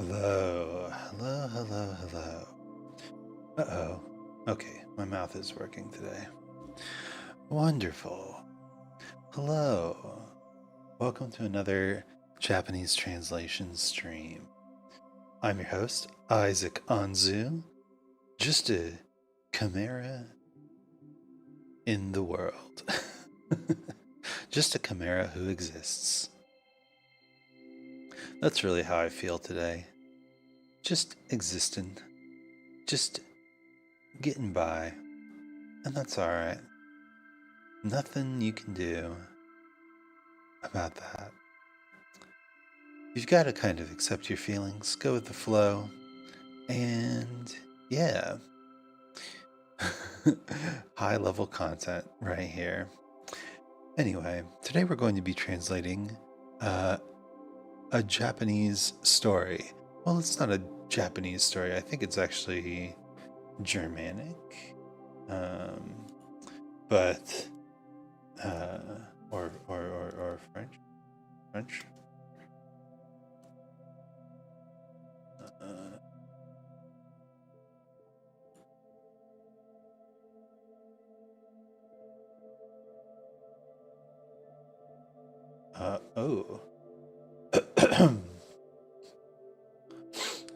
Hello, hello, hello, hello. Uh-oh. Okay, my mouth is working today. Wonderful. Hello. Welcome to another Japanese translation stream. I'm your host, Isaac Anzu, just a chimera in the world. Just a chimera who exists. That's really how I feel today. Just existing. Just getting by. And that's alright. Nothing you can do about that. You've got to kind of accept your feelings, go with the flow, and yeah. High level content right here. Anyway, today we're going to be translating a Japanese story. Well, it's not a Japanese story. I think it's actually Germanic. But or French. Oh.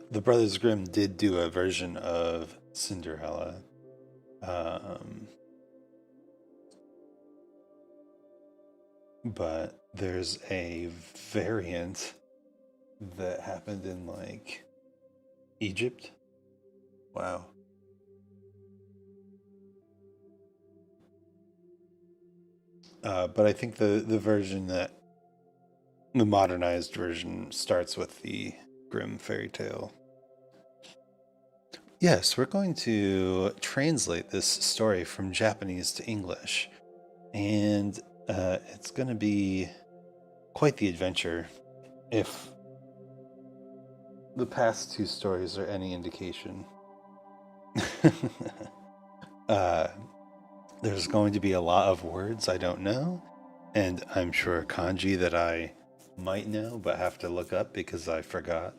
The Brothers Grimm did do a version of Cinderella. But there's a variant that happened in like Egypt. Wow. But I think the version that the modernized version starts with the Grimm fairy tale. Yes, we're going to translate this story from Japanese to English, and it's going to be quite the adventure if the past two stories are any indication. There's going to be a lot of words I don't know, and I'm sure kanji that I might know but have to look up because I forgot.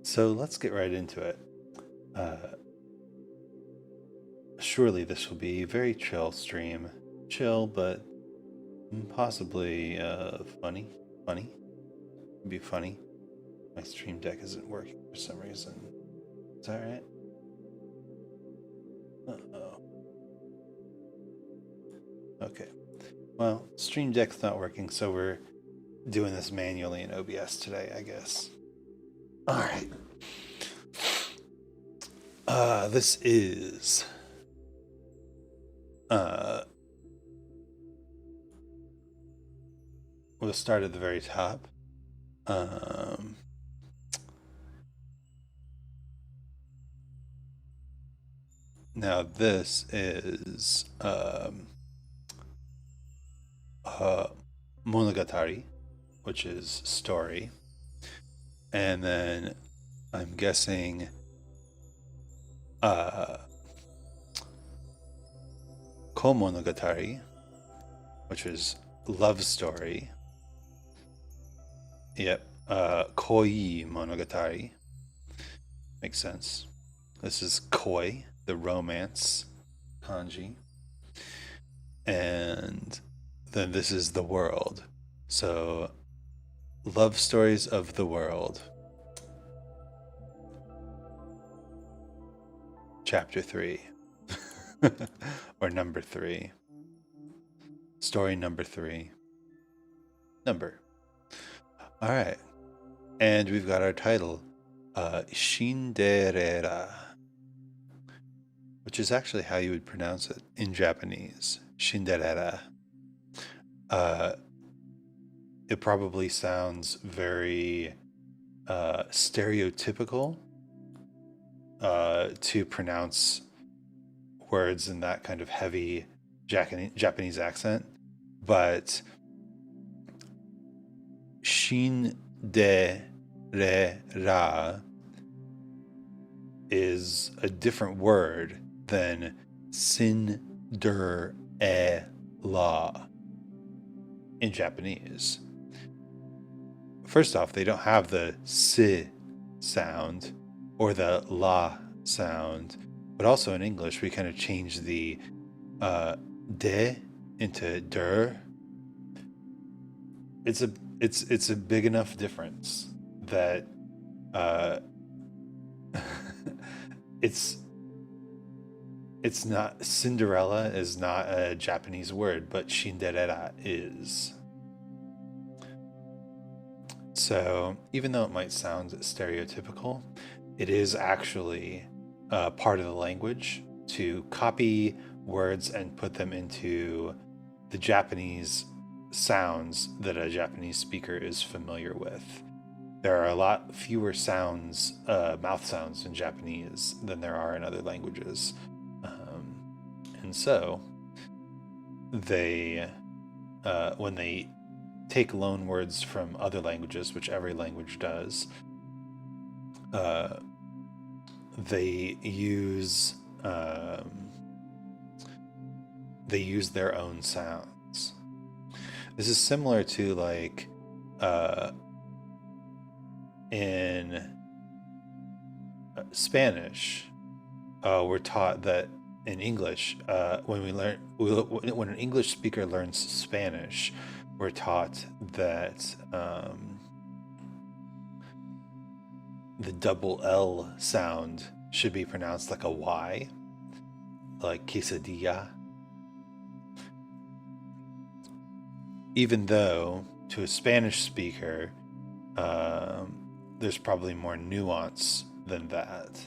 So let's get right into it. Surely this will be a very chill stream. Chill, but possibly funny. It'd be funny. My stream deck isn't working for some reason. Is that right? Uh-oh. Okay. Well, stream deck's not working, so we're doing this manually in OBS today, I guess. All right. This is we'll start at the very top. Now this is monogatari, which is story, and then I'm guessing komonogatari, which is love story. Yep, koi monogatari. Makes sense. This is koi, the romance kanji. And then this is the world. So, love stories of the world. Chapter 3. Or number 3. Story number 3. Number. Alright. And we've got our title, Cinderella, which is actually how you would pronounce it in Japanese. Cinderella. It probably sounds very stereotypical to pronounce words in that kind of heavy Japanese accent, but Cinderella is a different word than Cinderella in Japanese. first off, they don't have the si sound or the la sound, but also in English we kind of change the de into der. It's a big enough difference that it's not, Cinderella is not a Japanese word, but Cinderella is. So even though it might sound stereotypical, it is actually part of the language to copy words and put them into the Japanese sounds that a Japanese speaker is familiar with. There are a lot fewer sounds, mouth sounds in Japanese than there are in other languages. And so they, when they take loan words from other languages, which every language does, they use their own sounds. This is similar to like in Spanish, we're taught that in English, when an English speaker learns Spanish, we're taught that the double L sound should be pronounced like a Y, like quesadilla. Even though to a Spanish speaker, there's probably more nuance than that.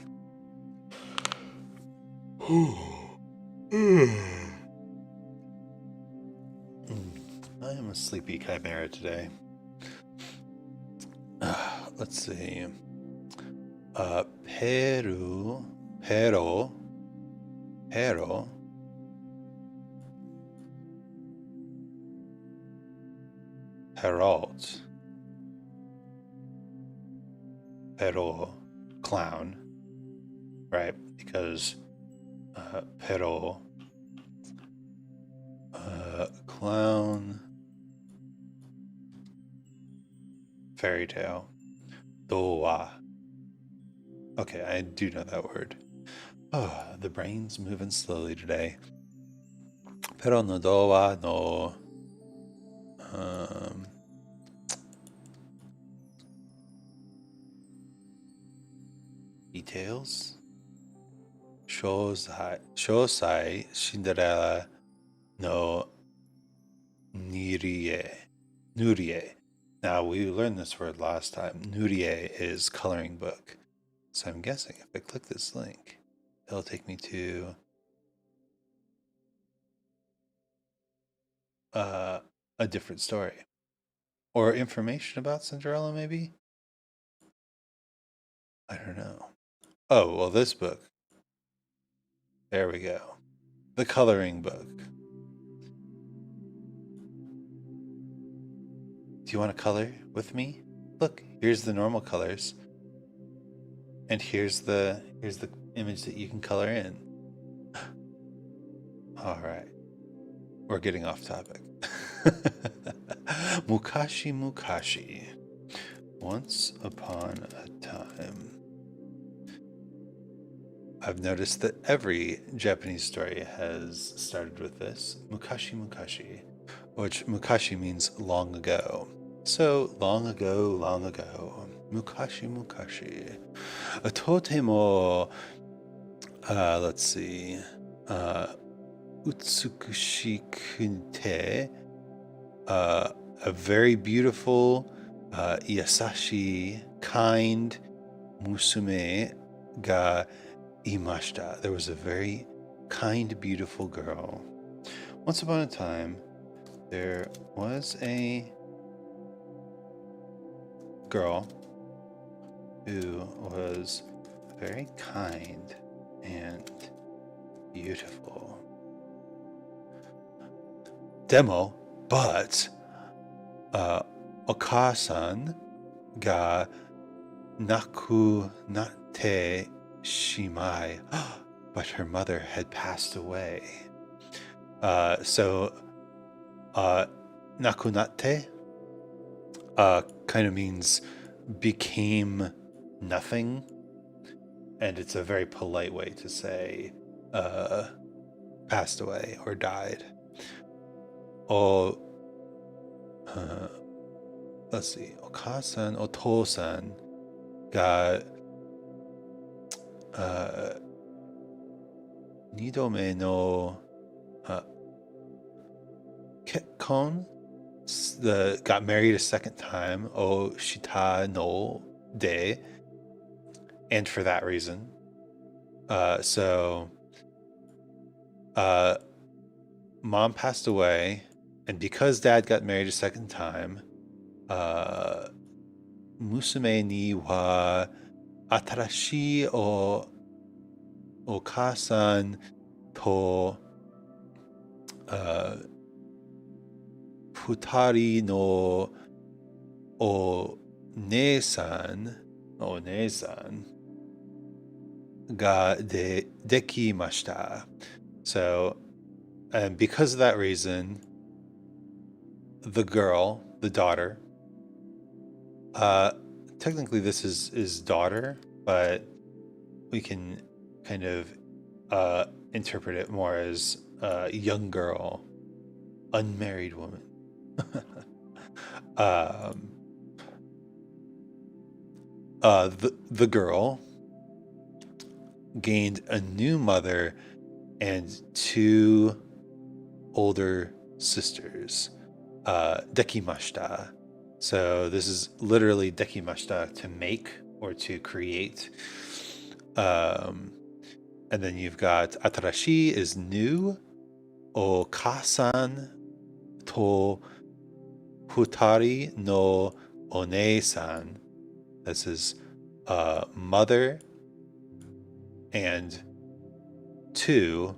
I am a sleepy chimera today. Let's see. Pero, Herald, pero, clown, right? Because pero, clown, fairy tale, doa. Okay, I do know that word. Oh, the brain's moving slowly today. Pero no doa no. Details. Shosai Cinderella no Nurie. Now, we learned this word last time. Nurie is coloring book. So I'm guessing if I click this link, it'll take me to a different story. Or information about Cinderella, maybe? I don't know. Oh, well, this book. There we go. The coloring book. Do you want to color with me? Look, here's the normal colors. And here's the image that you can color in. All right. We're getting off topic. Mukashi. Once upon a time. I've noticed that every Japanese story has started with this. Mukashi. Which mukashi means long ago. So, long ago. Mukashi. Totemo, let's see. Utsukushikute, a very beautiful, yasashi, kind musume ga imashita. There was a very kind, beautiful girl. Once upon a time, there was a girl who was very kind and beautiful. Demo, but Okasan ga nakunate shimai, but her mother had passed away. So nakunate kind of means became nothing, and it's a very polite way to say passed away or died. O, let's see, Okasan, Otosan ga Nidome no Kekkon, got married a second time, O Shita no De, and for that reason. So mom passed away, and because dad got married a second time, Musume ni wa atarashii o okasan to futari no o nesan ga dekimashita. So, and because of that reason, the girl, the daughter, technically this is daughter, but we can kind of interpret it more as young girl, unmarried woman. The girl gained a new mother and two older sisters. Dekimashita. So this is literally dekimashita, to make or to create. And then you've got atarashi is new. O kasan to futari no one-san. This is mother and two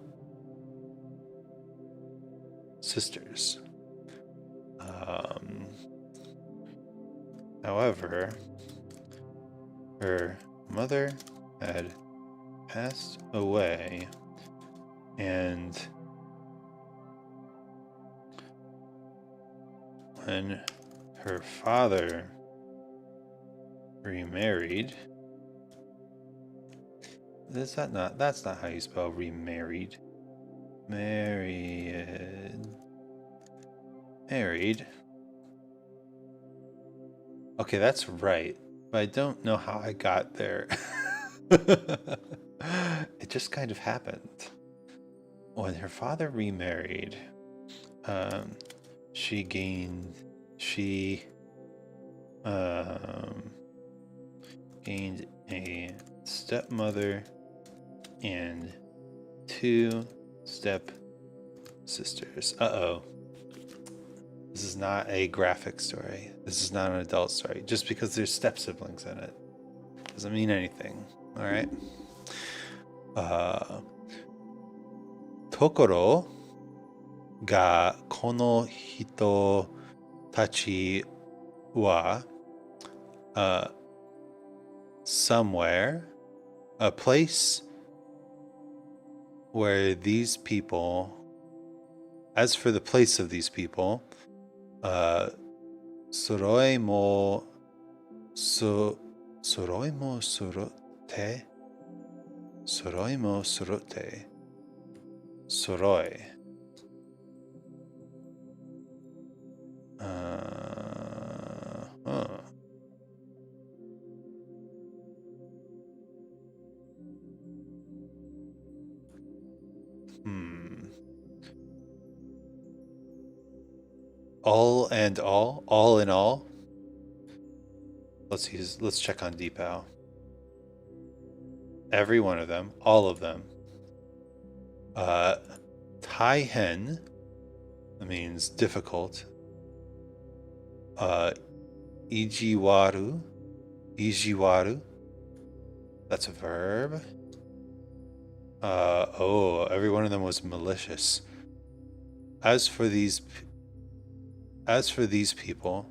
sisters. However, her mother had passed away, and when her father remarried, that's not how you spell remarried. Married. Okay, that's right, but I don't know how I got there. It just kind of happened. When her father remarried, she gained a stepmother and two step sisters. This is not a graphic story. This is not an adult story. Just because there's step siblings in it doesn't mean anything. All right. Tokoro ga kono hito tachi wa somewhere, a place where these people, as for the place of these people, soroi mo surute. Soroi. All in all. Let's check on Deepow. Every one of them, all of them. Taihen, that means difficult. Ijiwaru, that's a verb. Every one of them was malicious. As for these people,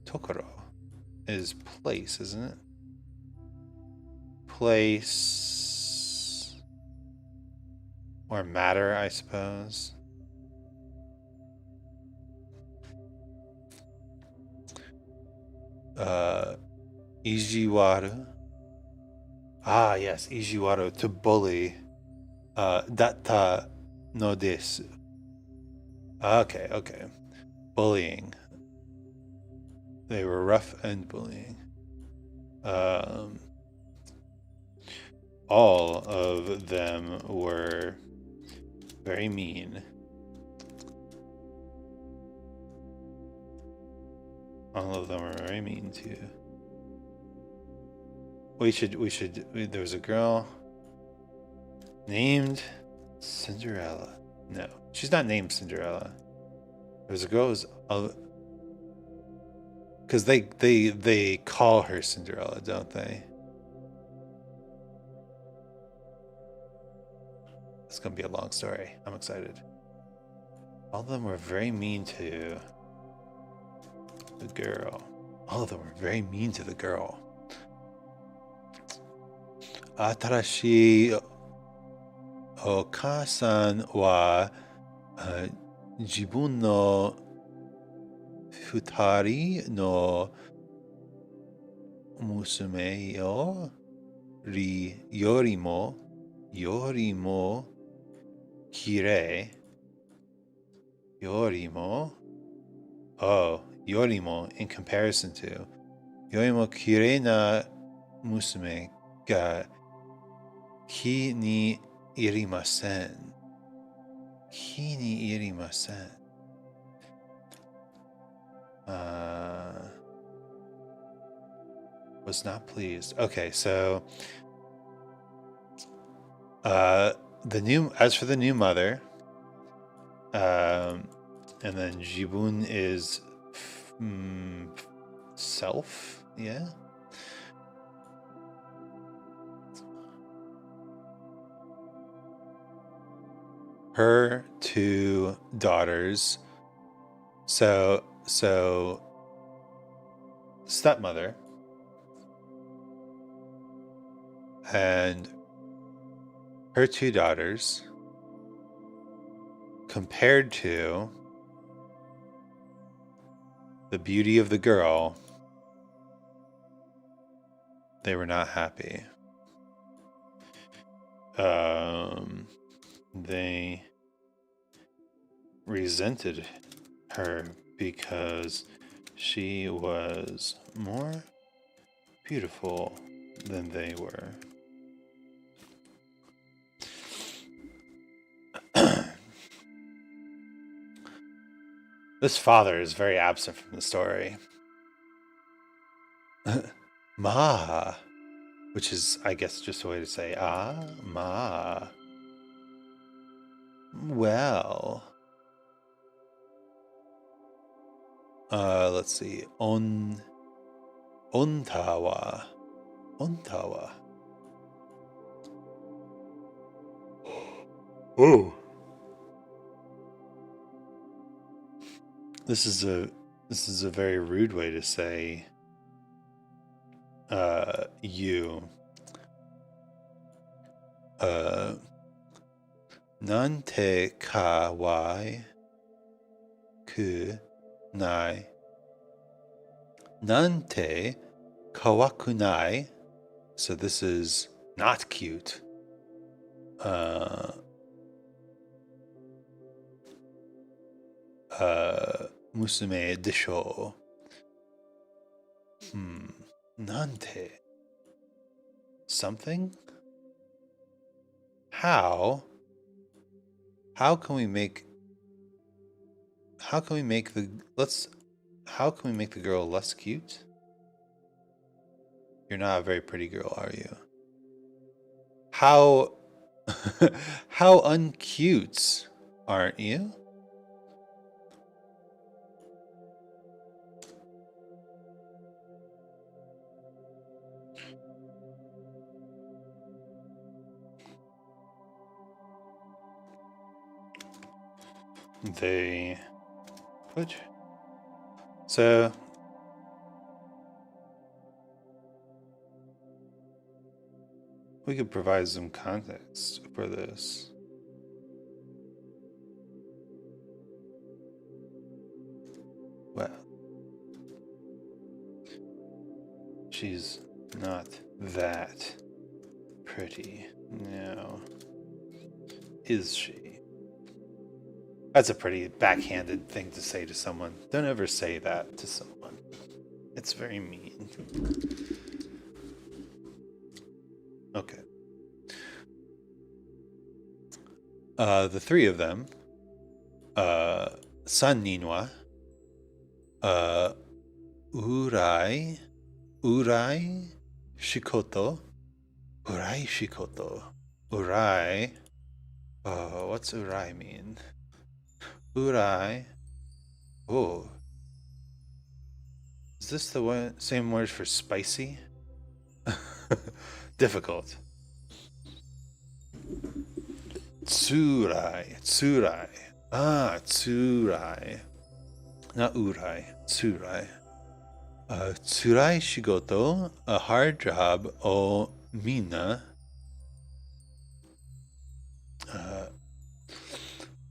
Tokoro is place, isn't it? Place or matter, I suppose. Ijiwaru. Ah, yes, Ijiwaru, to bully. Datta no desu. Okay, okay. Bullying. They were rough and bullying. All of them were very mean. All of them were very mean too. There was a girl named Cinderella. No, she's not named Cinderella. There's a girl who's, because they call her Cinderella, don't they? It's gonna be a long story. I'm excited. All of them were very mean to the girl. All of them were very mean to the girl. Atarashi Oka-san wa jibun no futari no musume yorimo kirei yorimo in comparison to yorimo kirei na musume ga ki ni irimasen. Ki ni irimasen. Was not pleased. Okay, so as for the new mother, and then jibun is self, yeah. Her two daughters, so stepmother and her two daughters compared to the beauty of the girl, they were not happy. They resented her because she was more beautiful than they were. This father is very absent from the story. Ma, which is, I guess, just a way to say, ma. Well, let's see, ontawa. Oh. This is a very rude way to say you. Nante kawai ku nai. Nante kawakunai. So this is not cute. Musume desho. Nante. Something? How can we make the girl less cute? You're not a very pretty girl, are you? How uncute, aren't you? So we could provide some context for this. Well, She's not that pretty. No. Is she? That's a pretty backhanded thing to say to someone. Don't ever say that to someone. It's very mean. Okay. The three of them, Sannin wa, urai shikoto, urai. What's urai mean? Urai. Oh. Is this the same word for spicy? Difficult. Tsurai. Tsurai. Not urai. Tsurai. Tsurai shigoto, a hard job, o mina.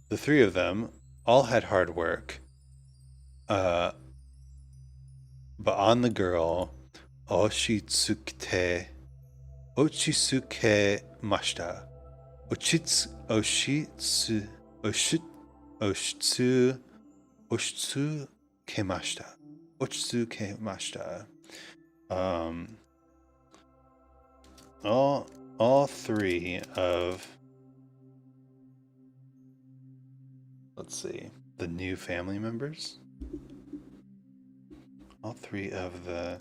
The three of them all had hard work. But on the girl, oshitsuke mashita. Oshitsuke mashita. All three of, let's see, the new family members. All three of the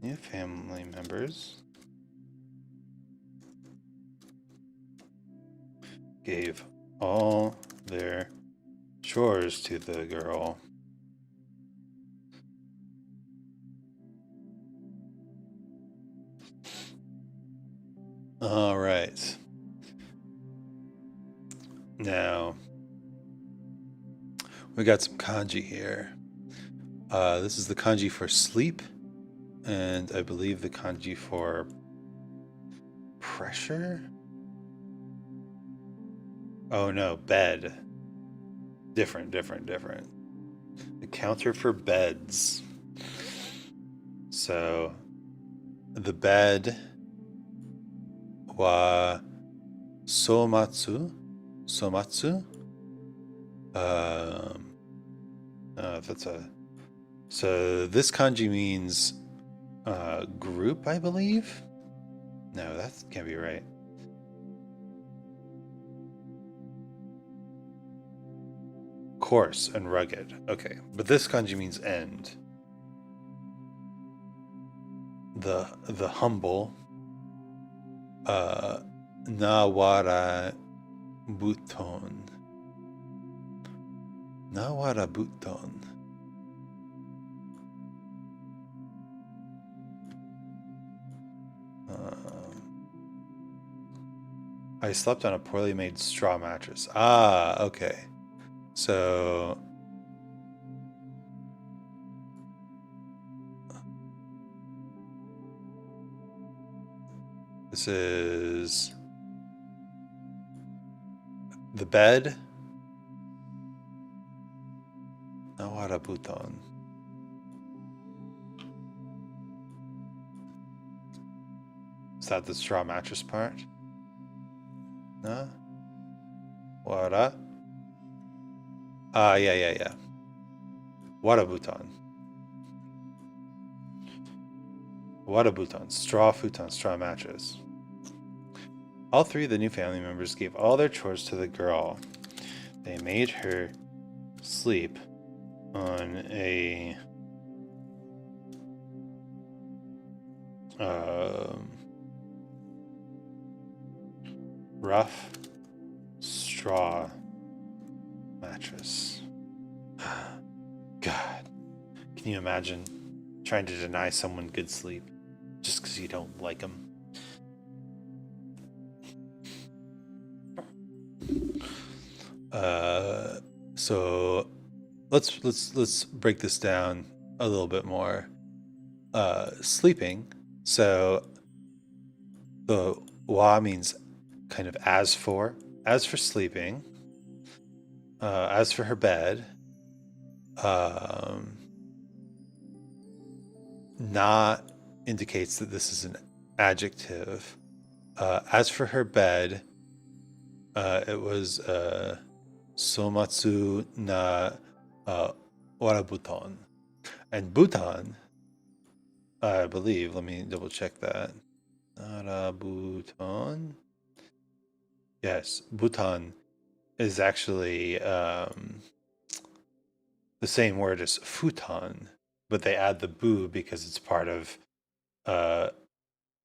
new family members gave all their chores to the girl. All right. Now, we got some kanji here. This is the kanji for sleep, and I believe the kanji for pressure? Oh no, bed. Different. The counter for beds. So, the bed wa somatsu. So this kanji means group, I believe. No, that can't be right. Coarse and rugged. Okay, but this kanji means end. The humble. Nawara buton. I slept on a poorly made straw mattress. Ah, okay. So this is the bed. Nawara buton. Is that the straw mattress part? No? Wara? Yeah. Warabuton. Straw futon, straw mattress. All three of the new family members gave all their chores to the girl. They made her sleep on a rough straw mattress. God, can you imagine trying to deny someone good sleep just because you don't like them? So let's break this down a little bit more. Sleeping. So the wa means kind of as for sleeping. As for her bed. Not indicates that this is an adjective. As for her bed, it was somatsu na warabuton. And buton, I believe, let me double check that. Warabuton. Yes, buton is actually the same word as futon, but they add the bu because it's part of a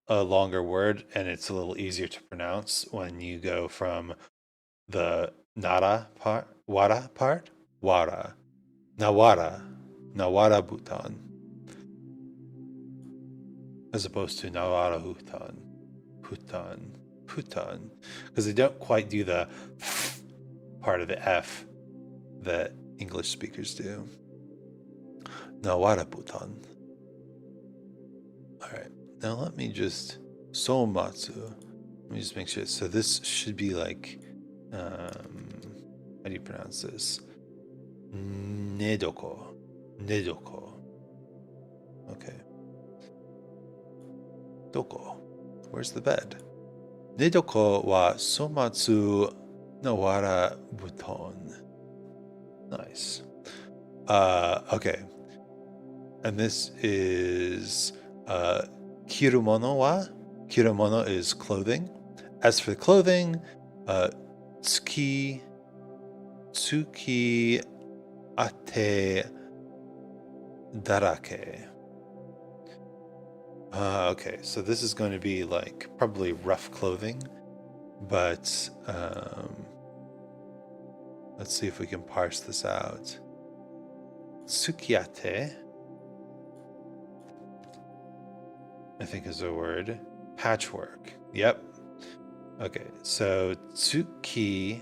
longer word and it's a little easier to pronounce when you go from the nara part, wara part, wara, nawara, nawara butan, as opposed to nawara hutan, hutan, hutan, because they don't quite do the part of the F that English speakers do. Nawara butan. All right, now let me just somatsu. Let me just make sure. So this should be like, how do you pronounce this? Nedoko. Nedoko. Okay. Doko. Where's the bed? Nedoko wa somatsu nawara buton. Nice. Okay. And this is kirumono wa. Kirumono is clothing. As for clothing, tsuki ate darake. Okay, so this is going to be like probably rough clothing, but let's see if we can parse this out. Tsukiate, I think is a word. Patchwork. Yep. Okay, so tsukiate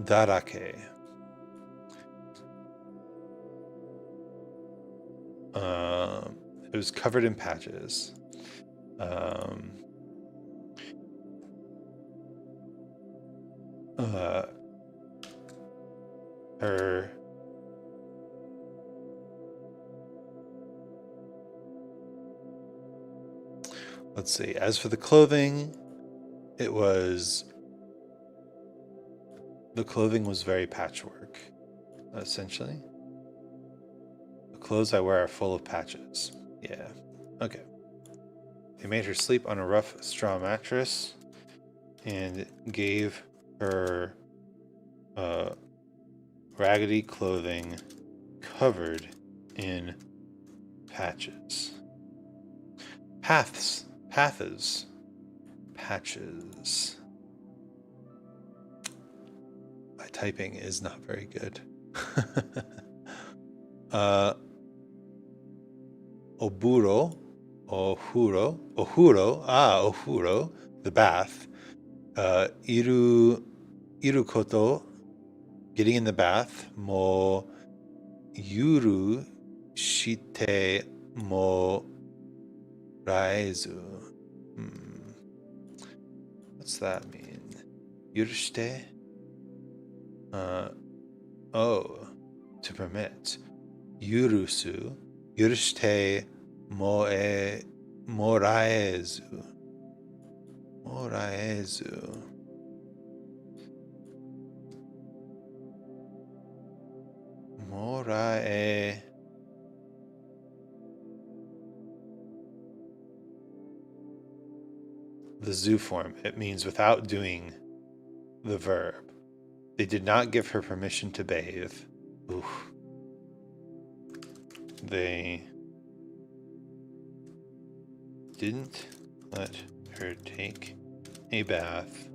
darake. It was covered in patches. Her let's see. As for the clothing, the clothing was very patchwork, essentially. The clothes I wear are full of patches. Yeah. Okay. They made her sleep on a rough straw mattress and gave her raggedy clothing covered in patches. Pathes. Patches. My typing is not very good. Ohuro, the bath. Iru koto, getting in the bath. Mo yuru shite mo raezu. What's that mean? Yurushite? To permit. Yurusu. Yurushite moraezu. Moraezu. Morae. The zu form. It means without doing the verb. They did not give her permission to bathe. Oof. They didn't let her take a bath.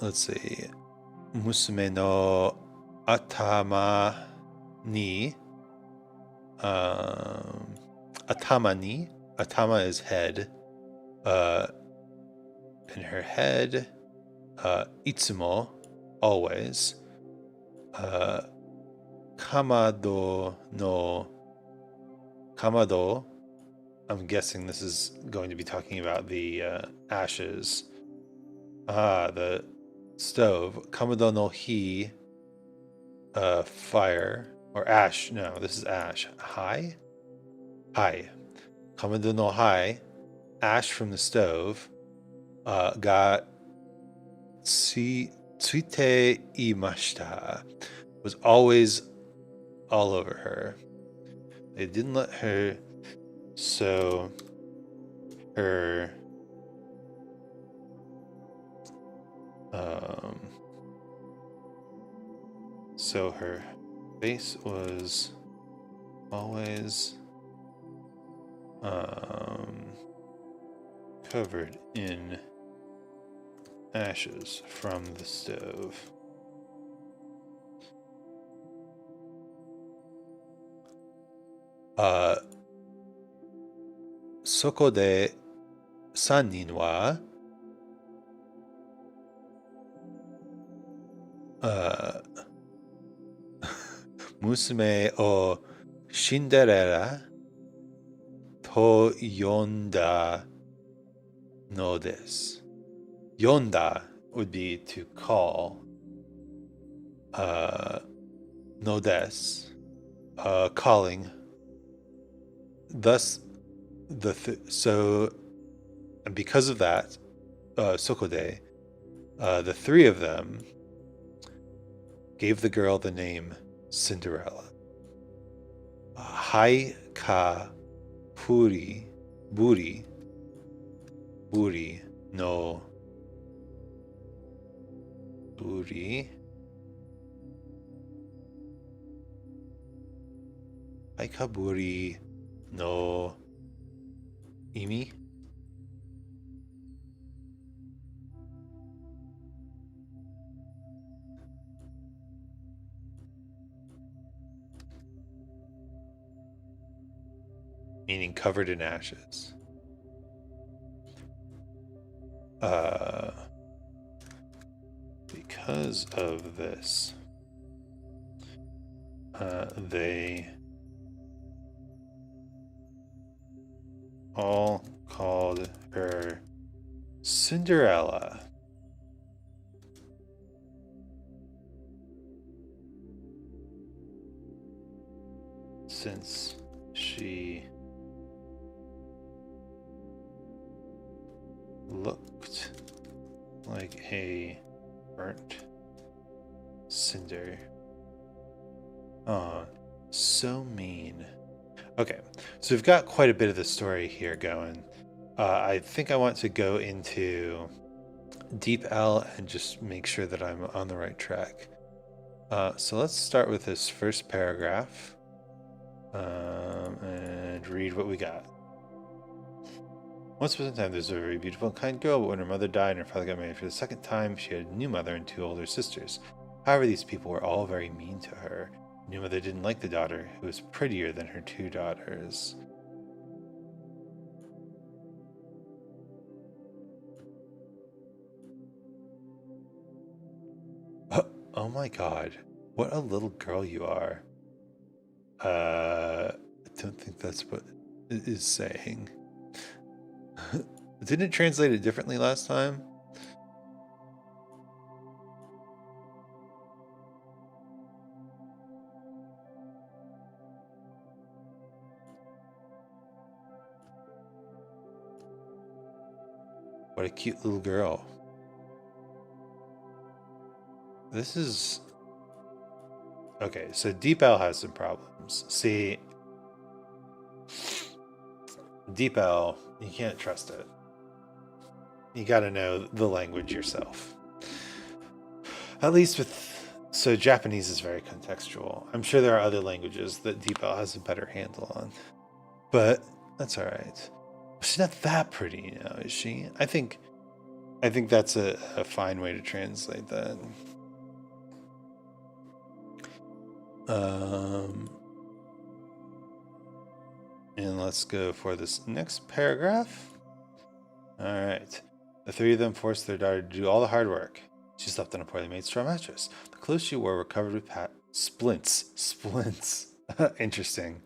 Let's see. Musume no atama ni. Atama ni. Atama is head. In her head. Itsumo, always. Kamado I'm guessing this is going to be talking about the ashes. Ah, the stove. Kamado no hi, fire. Or ash. No, this is ash. Hai? Hai. Kamado no hai, ash from the stove, got tsuite imashita, was always all over her. They didn't let her sew her so her face was always covered in ashes from the stove. Soko de sannin wa musume o Cinderella to yonda no desu. Yonda would be to call. No desu, calling. Thus, so, and because of that, Sokode, the three of them gave the girl the name Cinderella. Hai ka buri no buri. Hai ka buri no imi. Meaning covered in ashes. Because of this, they all called her Cinderella. Since she looked like a burnt cinder. Oh, so mean. Okay, so we've got quite a bit of the story here going. I think I want to go into Deep L and just make sure that I'm on the right track. So let's start with this first paragraph and read what we got. Once upon a time, there was a very beautiful and kind girl, but when her mother died and her father got married for the second time, she had a new mother and two older sisters. However, these people were all very mean to her. The new mother didn't like the daughter, who was prettier than her two daughters. Oh my god, what a little girl you are. I don't think that's what it is saying. Didn't it translate it differently last time? What a cute little girl. This is... Okay, so Deep L has some problems. See, Deep L, you can't trust it. You gotta know the language yourself. At least with... So Japanese is very contextual. I'm sure there are other languages that Deep L has a better handle on. But that's alright. She's not that pretty, you know, is she? I think that's a fine way to translate that. And let's go for this next paragraph. All right. The three of them forced their daughter to do all the hard work. She slept on a poorly made straw mattress. The clothes she wore were covered with splints. Interesting.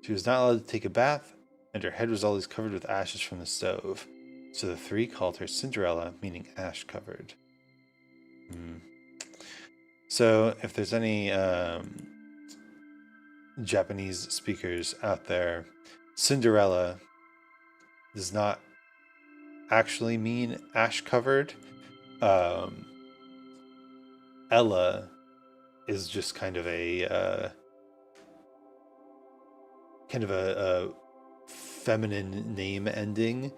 She was not allowed to take a bath, and her head was always covered with ashes from the stove. So the three called her Cinderella, meaning ash-covered. So if there's any Japanese speakers out there, Cinderella does not actually mean ash-covered. Ella is just kind of a feminine name ending,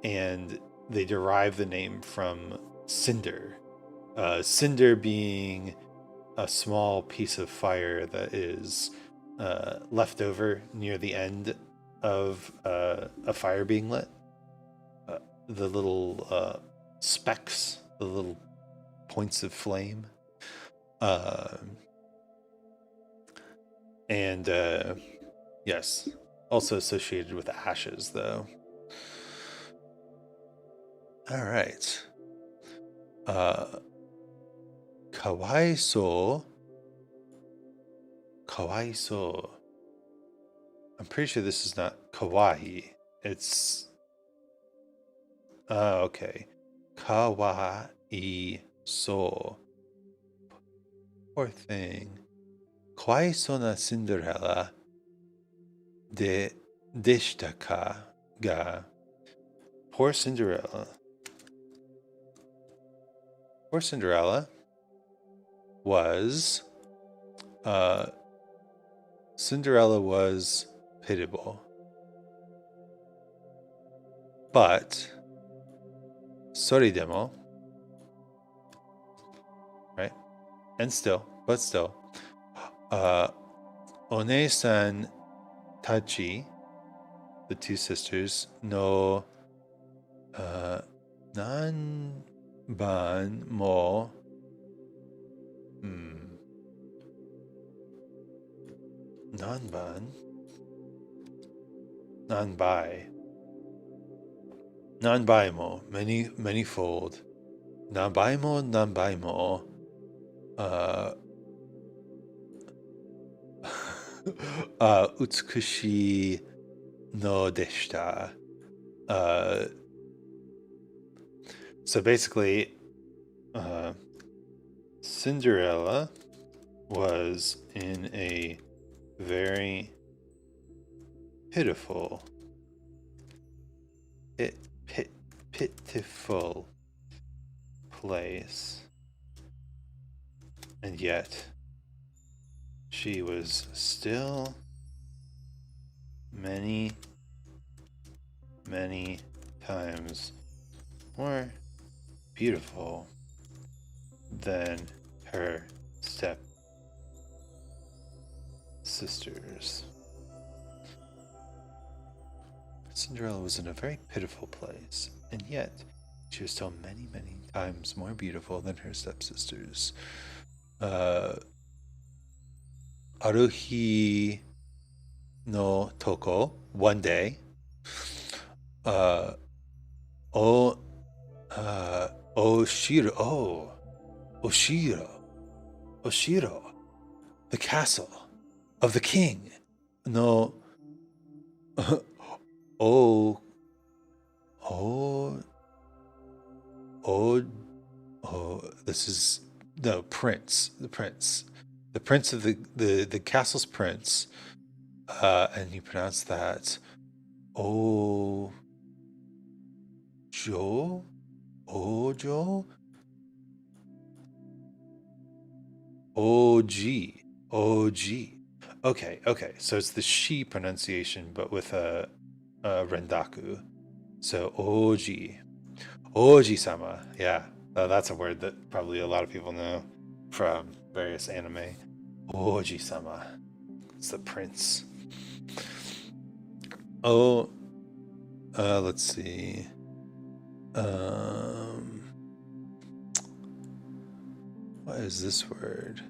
and they derive the name from cinder. Cinder being a small piece of fire that is left over near the end of a fire being lit. The little specks, the little points of flame. And yes, also associated with ashes, though. All right. Kawaiso. Kawaiso. I'm pretty sure this is not kawaii. It's okay. Kawaiso. Poor thing. Kawaiso na Cinderella de deshita ga. Poor Cinderella. Poor Cinderella was Cinderella was pitiable, but soridemo, right? And still, but still, One-san Tachi, the two sisters, no nanban mo nanbai mo, manyfold, nanbai mo, utsukushi no deshita. So basically, Cinderella was in a very pitiful place, and yet she was still many times more beautiful than her step sisters. Cinderella was in a very pitiful place, and yet she was still many times more beautiful than her stepsisters. Aruhi no toko, one day, Oshiro, the castle of the king, no, this is, no, prince, the prince of the castle's prince, and you pronounce that Ojo. Okay, so it's the she pronunciation, but with a rendaku. So Oji-sama, yeah, that's a word that probably a lot of people know from various anime. Oji-sama, it's the prince. Let's see. What is this word?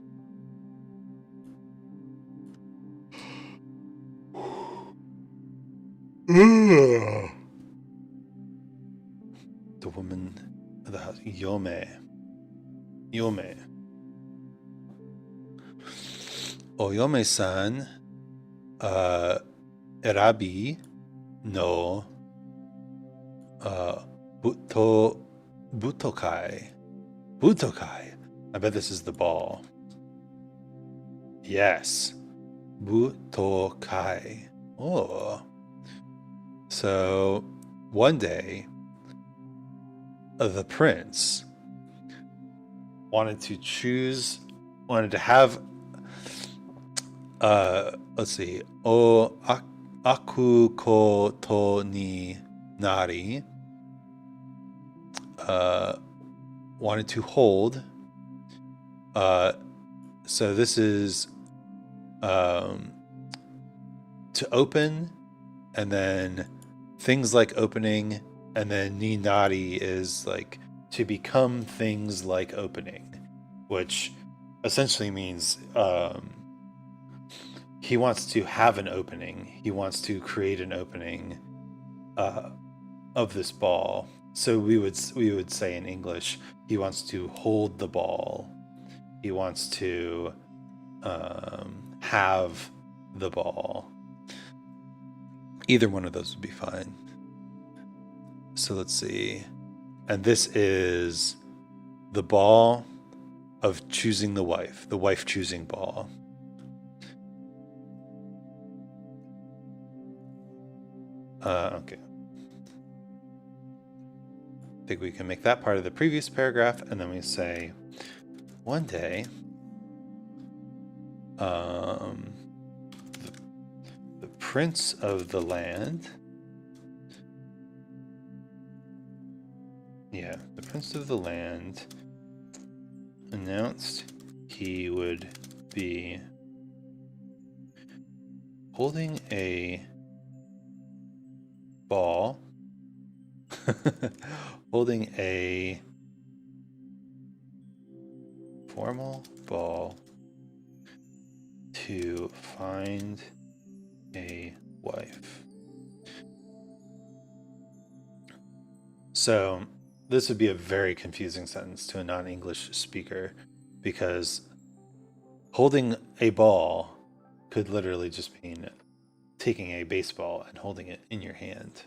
The woman of the house. Yome. Oyome-san erabi no buto butokai. Butokai. I bet this is the ball. Yes. Butokai. Oh. So one day, the prince wanted to have, let's see, aku koto ni nari, wanted to hold, so this is to open, and then things like opening, and then ni nari is like to become things like opening, which essentially means he wants to have an opening. He wants to create an opening of this ball. So we would say in English, he wants to hold the ball. He wants to have the ball. Either one of those would be fine. So let's see. And this is the ball of choosing the wife choosing ball. Okay. I think we can make that part of the previous paragraph, and then we say, one day, the prince of the land, the prince of the land announced he would be holding a ball, holding a formal ball to find a wife. So this would be a very confusing sentence to a non-English speaker, because holding a ball could literally just mean taking a baseball and holding it in your hand.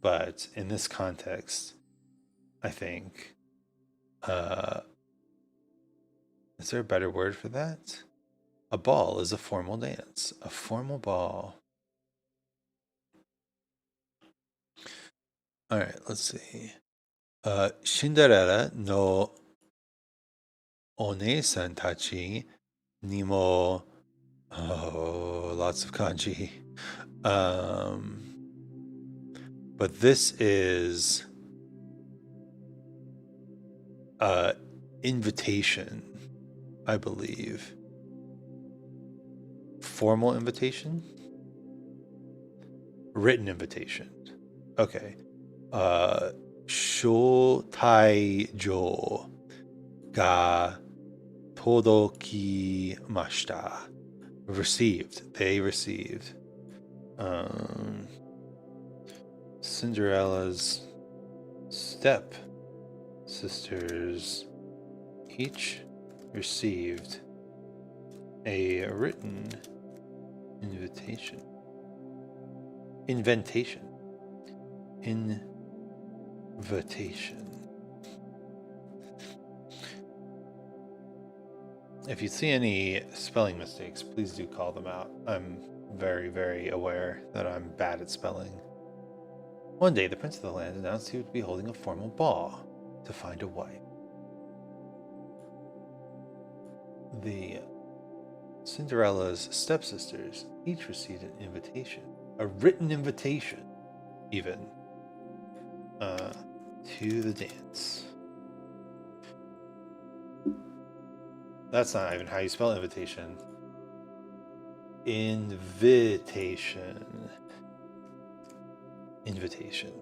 But in this context, I think, is there a better word for that? A ball is a formal dance, a formal ball. All right, let's see. Cinderella no one-san tachi ni mo, lots of kanji. But this is invitation, I believe. Formal invitation? Written invitation. Okay. Shotaijo ga todokimashita. Received. They received. Cinderella's step sisters each received a written invitation. Invitation. If you see any spelling mistakes, please do call them out. I'm very, very aware that I'm bad at spelling. One day, the prince of the land announced he would be holding a formal ball to find a wife. The Cinderella's stepsisters each received an invitation, a written invitation, even, to the dance. That's not even how you spell invitation. Invitation. Invitation.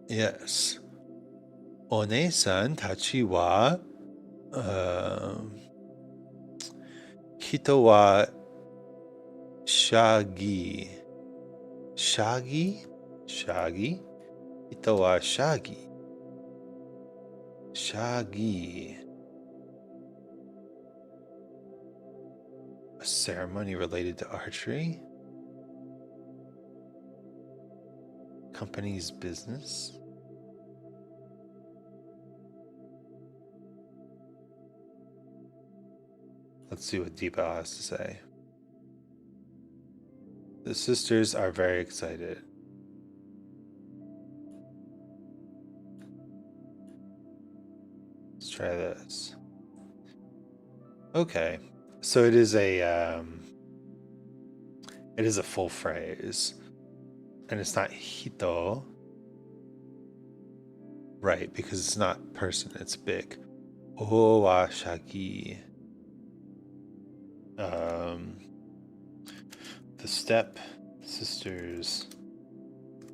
Yes. One-san tachi wa hito wa shagi. Shagi? Shagi? Hito wa shagi. Shagi. ceremony related to archery? Company's business? Let's see what Deepa has to say. The sisters are very excited. Let's try this. Okay, so it is a full phrase, and it's not hito, right? Because it's not person; it's big. Owashagi. The step sisters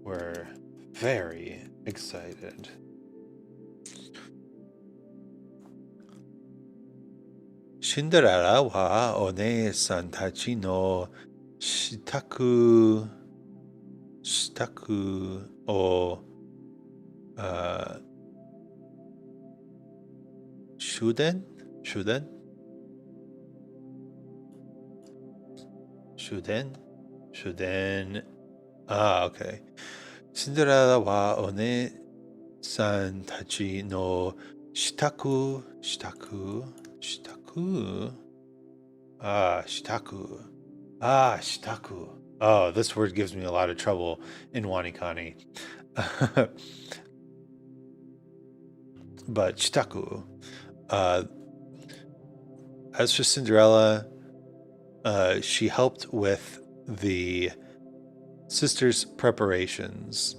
were very excited. Cinderella wa one-san tachi no shitaku o shuden. Okay. Cinderella wa one-san tachi no shitaku. Shitaku. Oh, this word gives me a lot of trouble in Wanikani. But shitaku. As for Cinderella, she helped with the sisters' preparations.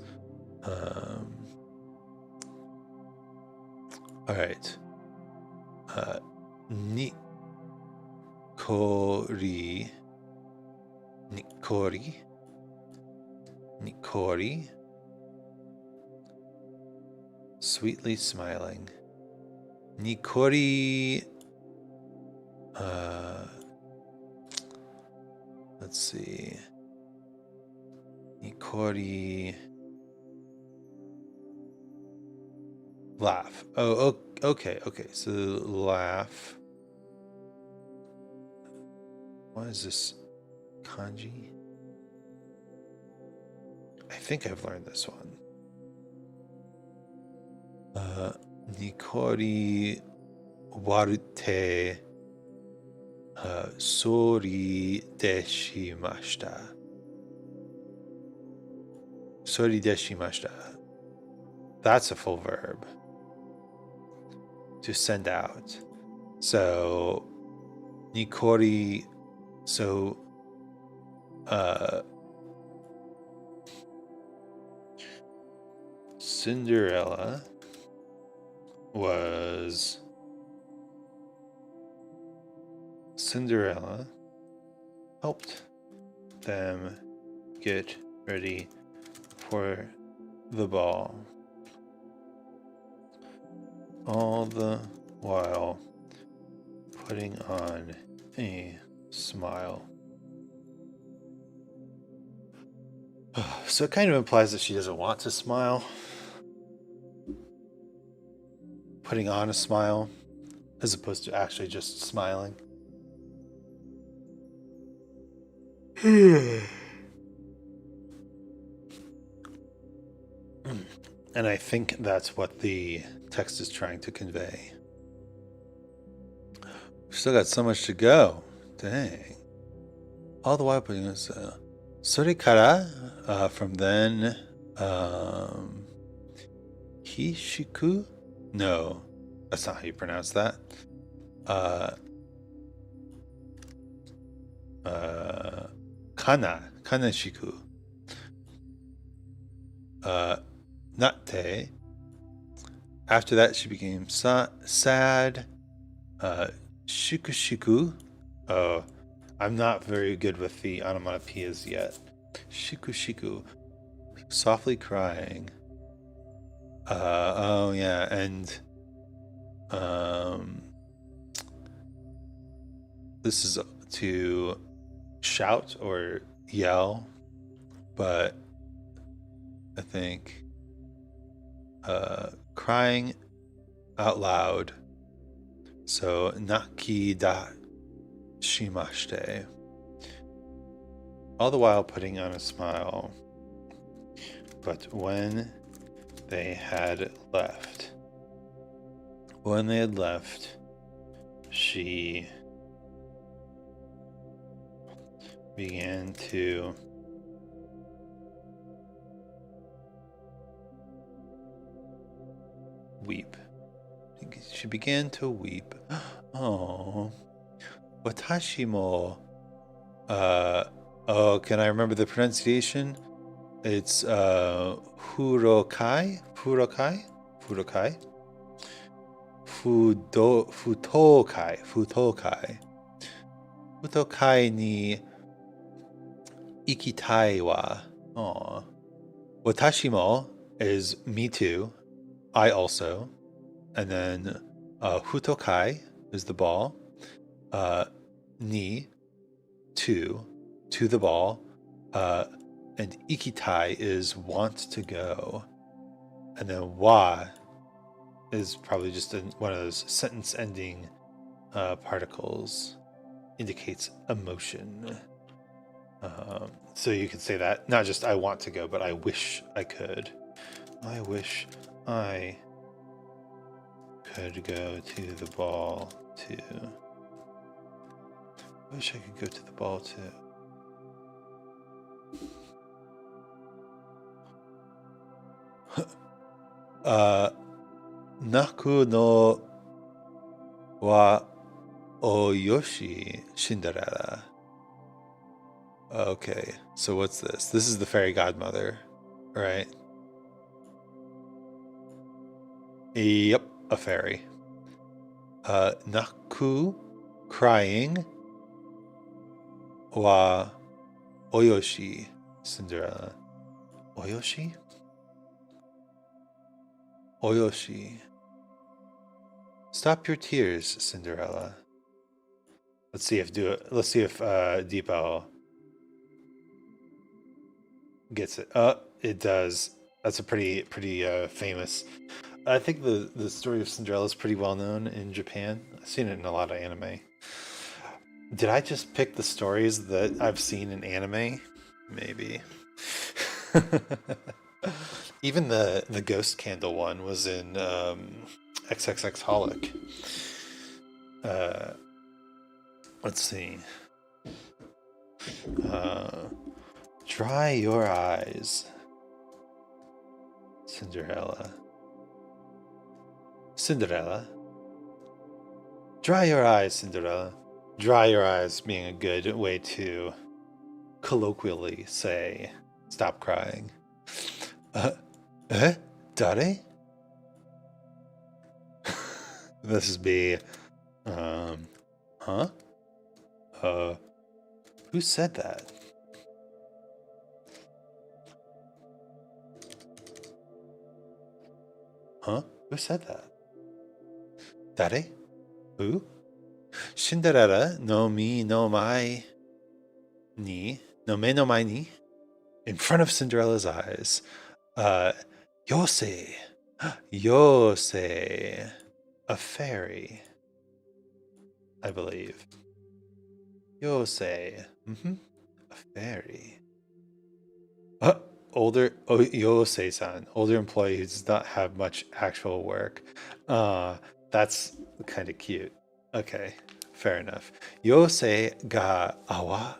All right. Nikori. Sweetly smiling. Nikori. Let's see. Nikori. Laugh. Oh, okay. So laugh. What is this kanji? I think I've learned this one. Nikori warute sori deshimashita. That's a full verb. To send out. So nikori, so Cinderella helped them get ready for the ball, all the while putting on a smile. So it kind of implies that she doesn't want to smile. Putting on a smile as opposed to actually just smiling. And I think that's what the text is trying to convey. We've still got so much to go. Dang. All the while putting this Sorikara, from then, Hishiku? No, that's not how you pronounce that. Kanashiku. Natte. After that, she became sad. Shikushiku. Oh, I'm not very good with the onomatopoeias yet. Shikushiku. Softly crying. Oh yeah, and this is to shout or yell, but I think crying out loud. So naki da shimashite. all the while putting on a smile. But when they had left, she began to weep. She began to weep. Oh, watashi mo. Oh, can I remember the pronunciation? It's futokai. Futokai ni ikitai wa. Oh. Watashi mo is me too. I also. And then futokai is the ball. Ni, to the ball. And ikitai is want to go. And then wa is probably just one of those sentence ending particles. Indicates emotion. So you could say that, not just I want to go, but I wish I could. I wish I could go to the ball too. I wish I could go to the ball too. Naku no wa oyoshi Cinderella. Okay, so what's this? This is the fairy godmother, right? Yep, a fairy. Naku, crying. Wa oyoshi, Cinderella. Oyoshi? Oyoshi. Stop your tears, Cinderella. Let's see if Deepo gets it. It does. That's a pretty famous. I think the story of Cinderella is pretty well known in Japan. I've seen it in a lot of anime. Did I just pick the stories that I've seen in anime? Maybe. Even the ghost candle one was in XXX Holic. Let's see. Dry your eyes, Cinderella. Cinderella. Dry your eyes, Cinderella. Dry your eyes being a good way to colloquially say stop crying. Dare? This is B. Huh? Who said that? Huh? Who said that? Dare? Who? Cinderella no mi no mai ni no me no mai ni. In front of Cinderella's eyes. Yosei. Yosei. A fairy. I believe. Yosei. A fairy. Yosei-san. Older employee who does not have much actual work. That's kind of cute. Okay, fair enough. Yosei ga awa.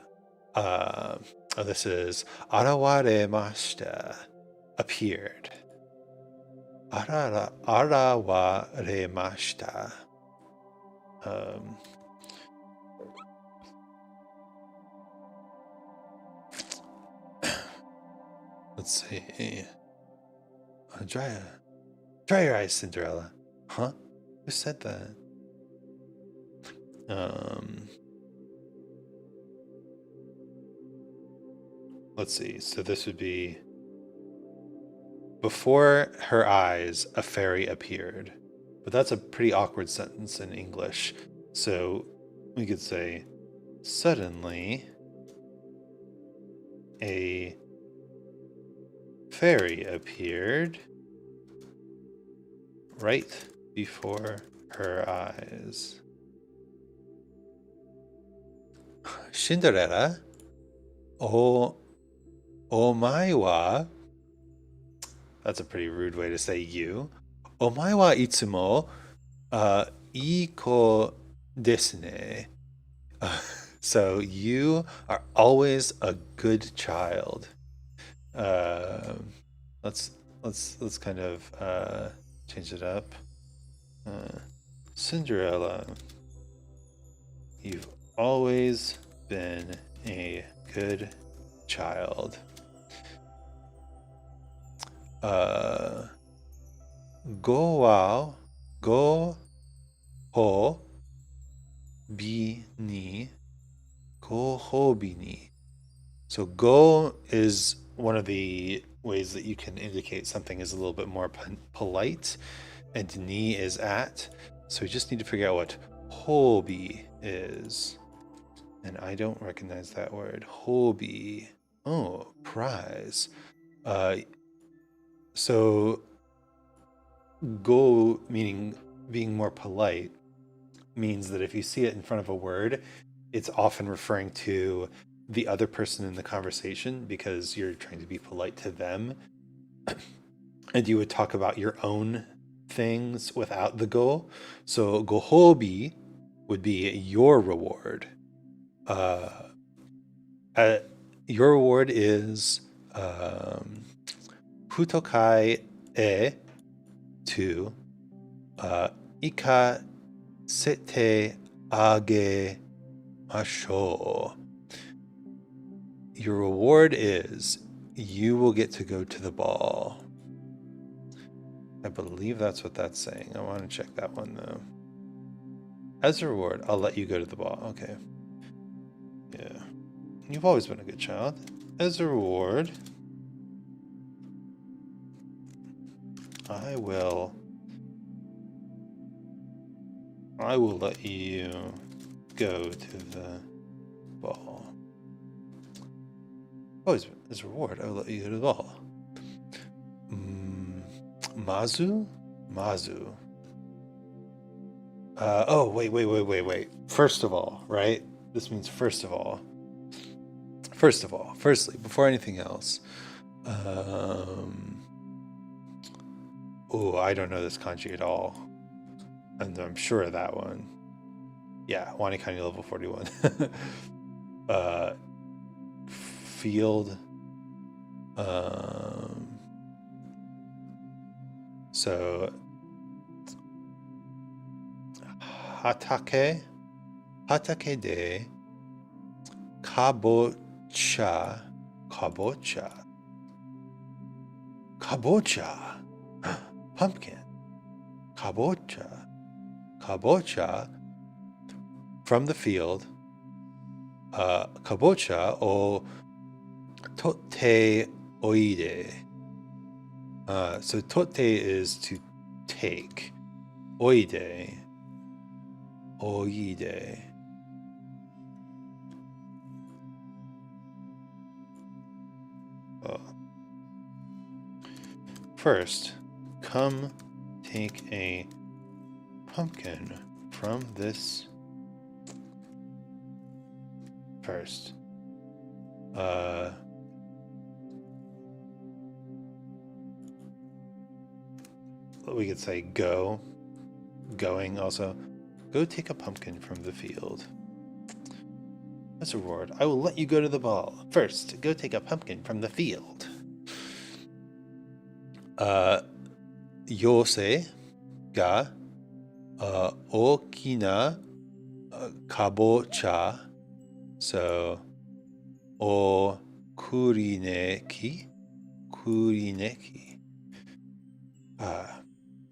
This is arawaremashita. Appeared. Arawaremashita. Let's see. Dry your eyes, Cinderella. Huh? Who said that? Let's see. So this would be before her eyes, a fairy appeared. But that's a pretty awkward sentence in English. So we could say, suddenly a fairy appeared right before her eyes. Cinderella, O omae wa, that's a pretty rude way to say you. Omae wa itsumo ii ko desu ne. So you are always a good child. Uh, let's let's kind of change it up. Uh, Cinderella, you've always been a good child. Uh, Go wa go ho bi ni go ho bi ni. So go is one of the ways that you can indicate something is a little bit more polite, and ni is at. So we just need to figure out what hobi is. And I don't recognize that word. Hobi. Oh, prize. Uh, so go, meaning being more polite, means that if you see it in front of a word, it's often referring to the other person in the conversation because you're trying to be polite to them. And you would talk about your own things without the go. So gohobi would be your reward. Uh, your reward is futokai e to ika sete age masho. Your reward is you will get to go to the ball. I believe that's what that's saying. I want to check that one though. As a reward, I'll let you go to the ball. Okay. Yeah. You've always been a good child. As a reward, I will let you go to the ball. Always, as a reward, I will let you go to the ball. Mazu? Mazu. Oh, wait. First of all, right? This means first of all. Firstly, before anything else. Oh, I don't know this kanji at all. And I'm sure of that one. Yeah, Wanikani level 41. Field. So hatake de kabocha. Pumpkin. Kabocha from the field. Kabocha o totte oide. So totte is to take. Oide. First, come take a pumpkin from this first. We could say going also. Go take a pumpkin from the field. As a reward, I will let you go to the ball. First, go take a pumpkin from the field. Yose ga okina kabocha. So, o kurineki.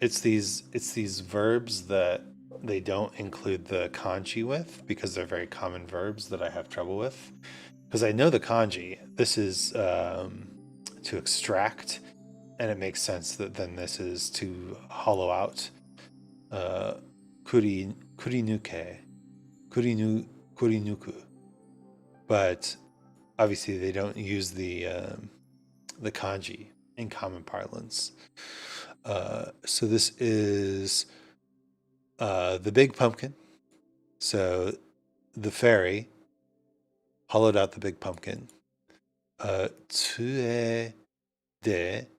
It's these verbs that they don't include the kanji with because they're very common verbs that I have trouble with. Because I know the kanji. This is to extract, and it makes sense that then this is to hollow out. Kurinuku. But obviously they don't use the kanji in common parlance. So this is the big pumpkin. So the fairy hollowed out the big pumpkin. 杖で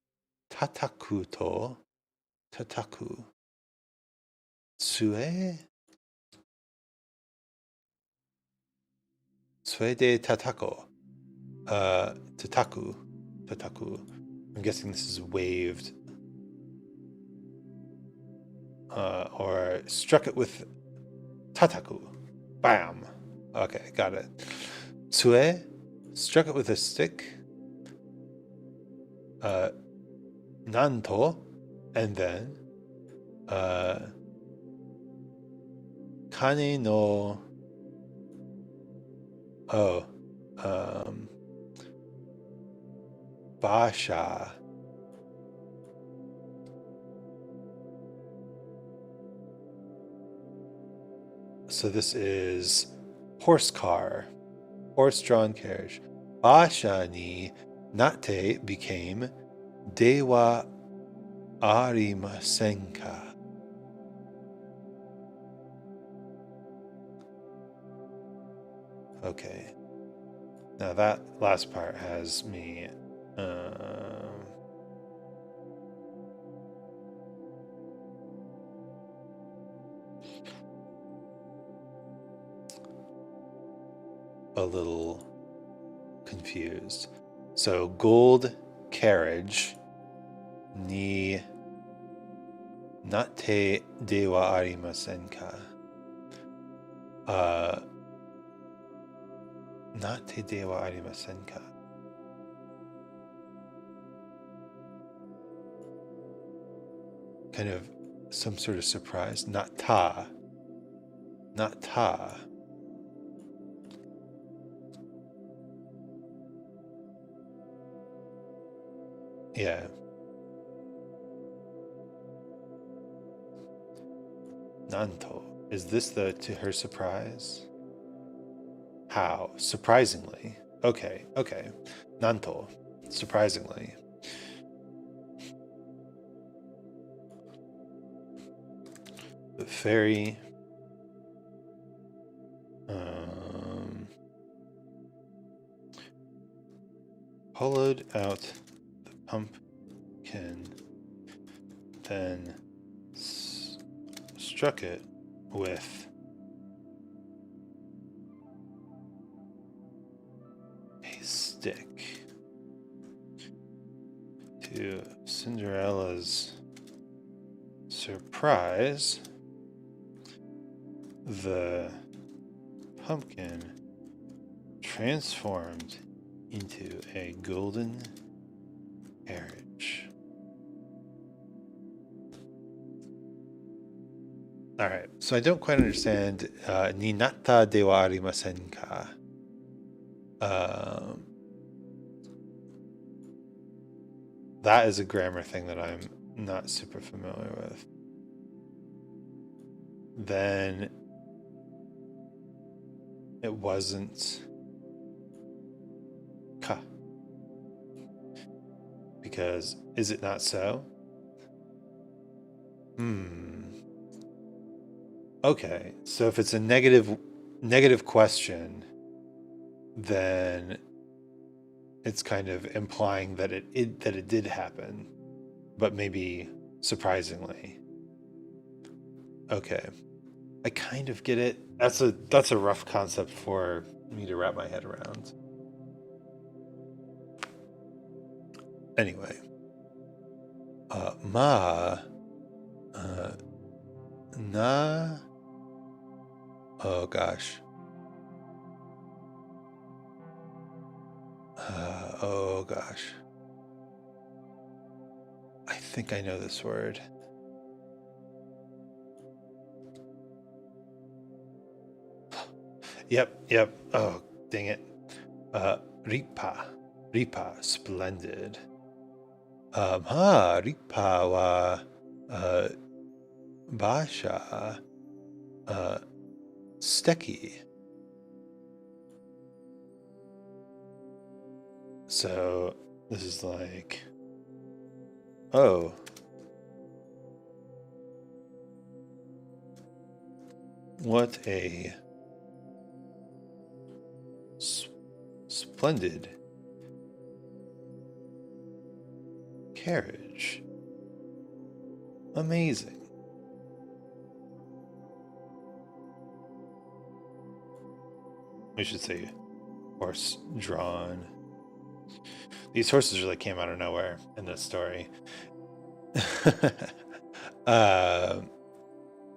叩くと、叩く。杖で叩こう。Tataku. Tataku. I'm guessing this is waved. Or struck it with tataku. Bam. Okay, got it. Tsue, struck it with a stick. Nanto, and then kane no. Oh, basha. So this is horse car, horse-drawn carriage. Basha ni natte became dewa arimasen ka. Okay. Now that last part has me a little confused. So gold carriage ni natte dewa arimasen ka. Natte dewa arimasen ka. Kind of some sort of surprise. Not ta. Not ta. Yeah. Nanto. Is this the to her surprise? How? Surprisingly. Okay, okay. Nanto. Surprisingly. The fairy hollowed out the pumpkin, then struck it with a stick. To Cinderella's surprise, the pumpkin transformed into a golden carriage. All right, so I don't quite understand ni natta de wa arimasen ka. That is a grammar thing that I'm not super familiar with. Then it wasn't ka. Because is it not so? Okay, so if it's a negative question, then it's kind of implying that it did happen, but maybe surprisingly. Okay, I kind of get it. That's a rough concept for me to wrap my head around. Anyway, na. Oh gosh. Oh gosh. I think I know this word. Yep. Oh, dang it. Ripa, splendid. Ripa wa basha steki. So this is like, oh, what a splendid carriage. Amazing. We should say horse drawn. These horses really came out of nowhere in this story.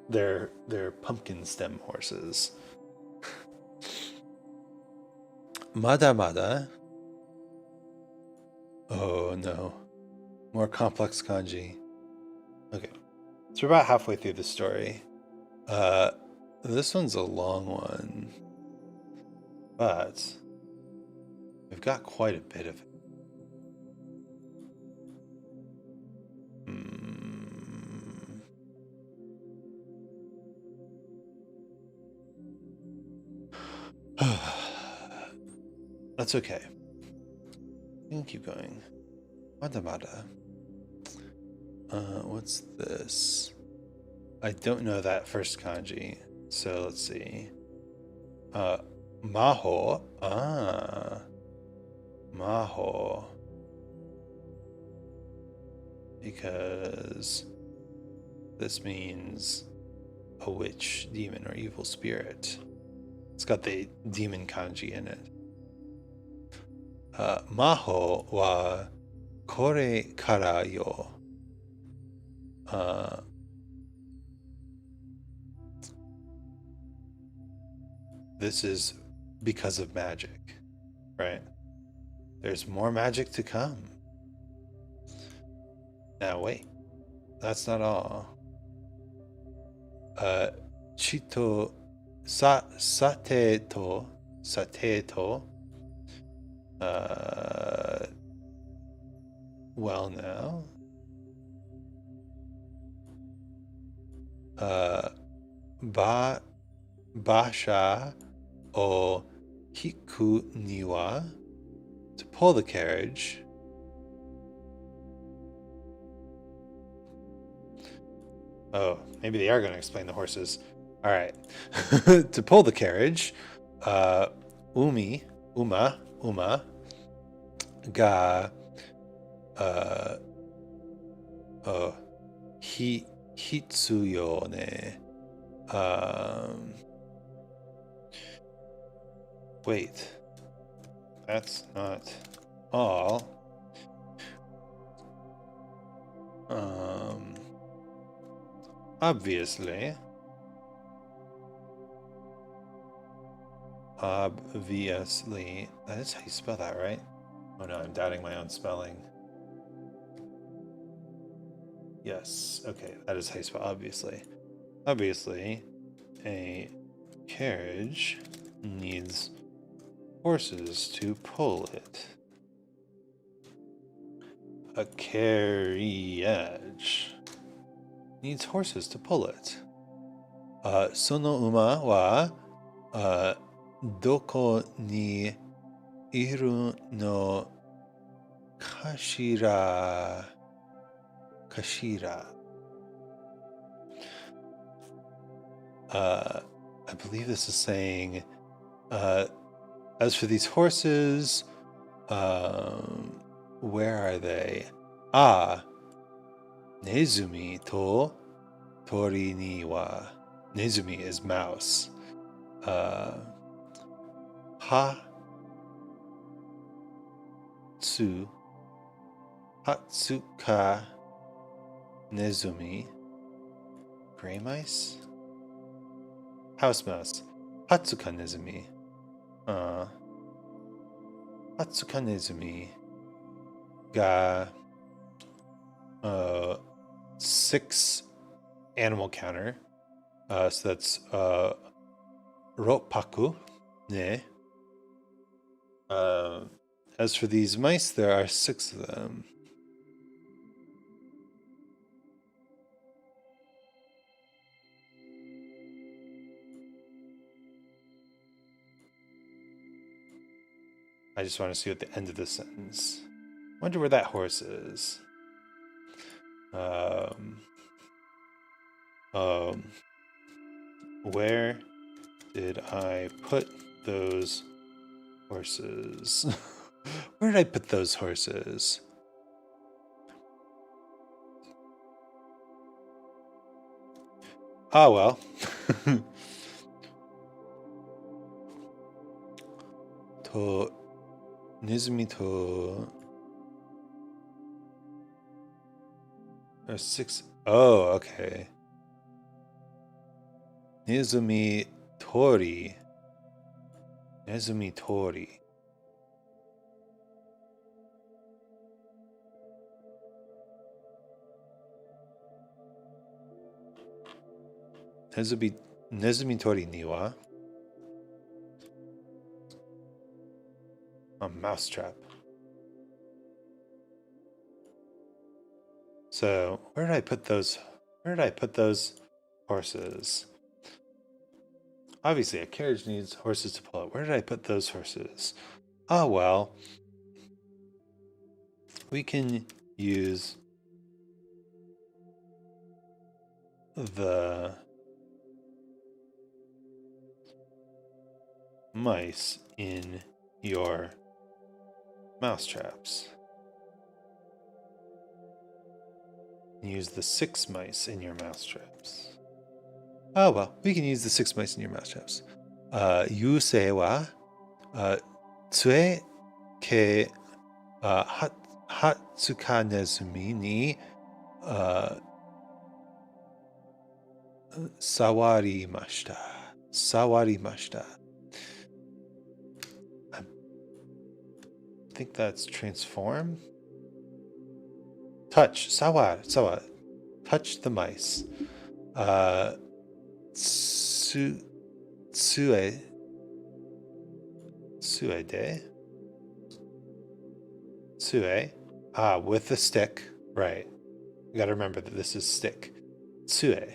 They're pumpkin stem horses. Mada mada. Oh no. More complex kanji. Okay. So we're about halfway through the story. This one's a long one. But we've got quite a bit of it. That's okay. We can keep going. Mada mada. What's this? I don't know that first kanji. So let's see. Maho. Ah. Maho. Because this means a witch, demon, or evil spirit. It's got the demon kanji in it. Maho wa kore kara yo. This is because of magic, right? There's more magic to come. Now wait, that's not all. Chito sate to. Well now. Basha o hiku niwa, to pull the carriage. Oh, maybe they are going to explain the horses. All right. To pull the carriage, uma ga hitsuyo ne. Wait, that's not all. Obviously, that is how you spell that, right? Oh no, I'm doubting my own spelling. Yes, okay, that is how you spell obviously. Obviously, a carriage needs horses to pull it. A carriage needs horses to pull it. Sono uma wa doko ni iru no kashira. I believe this is saying, as for these horses, where are they? Nezumi to tori ni wa. Nezumi is mouse. Hatsuka Nezumi. Gray mice? House mouse. Hatsuka Nezumi. Hatsuka Nezumi ga 6 animal counter. So that's roppaku ne. As for these mice, there are 6 of them. I just want to see what the end of this sentence. Wonder where that horse is. Where did I put those horses? Where did I put those horses? Ah, well. To Nizumi to or 6. Oh, okay. Nizumi Tori. Nezumi Tori. Nezumi Tori ni wa a mousetrap. So where did I put those? Where did I put those horses? Obviously, a carriage needs horses to pull it. Where did I put those horses? Ah, well. We can use the mice in your mousetraps. Use the 6 mice in your mousetraps. Oh well, we can use the 6 mice in your mousetraps. Yusei wa tsue ke hatsuka nezumi ni sawarimashita. Sawarimashita. I think that's transform. Touch. Sawa. Touch the mice. Tsue de. Tsue. Ah, with the stick. Right. You gotta remember that this is stick. Tsue.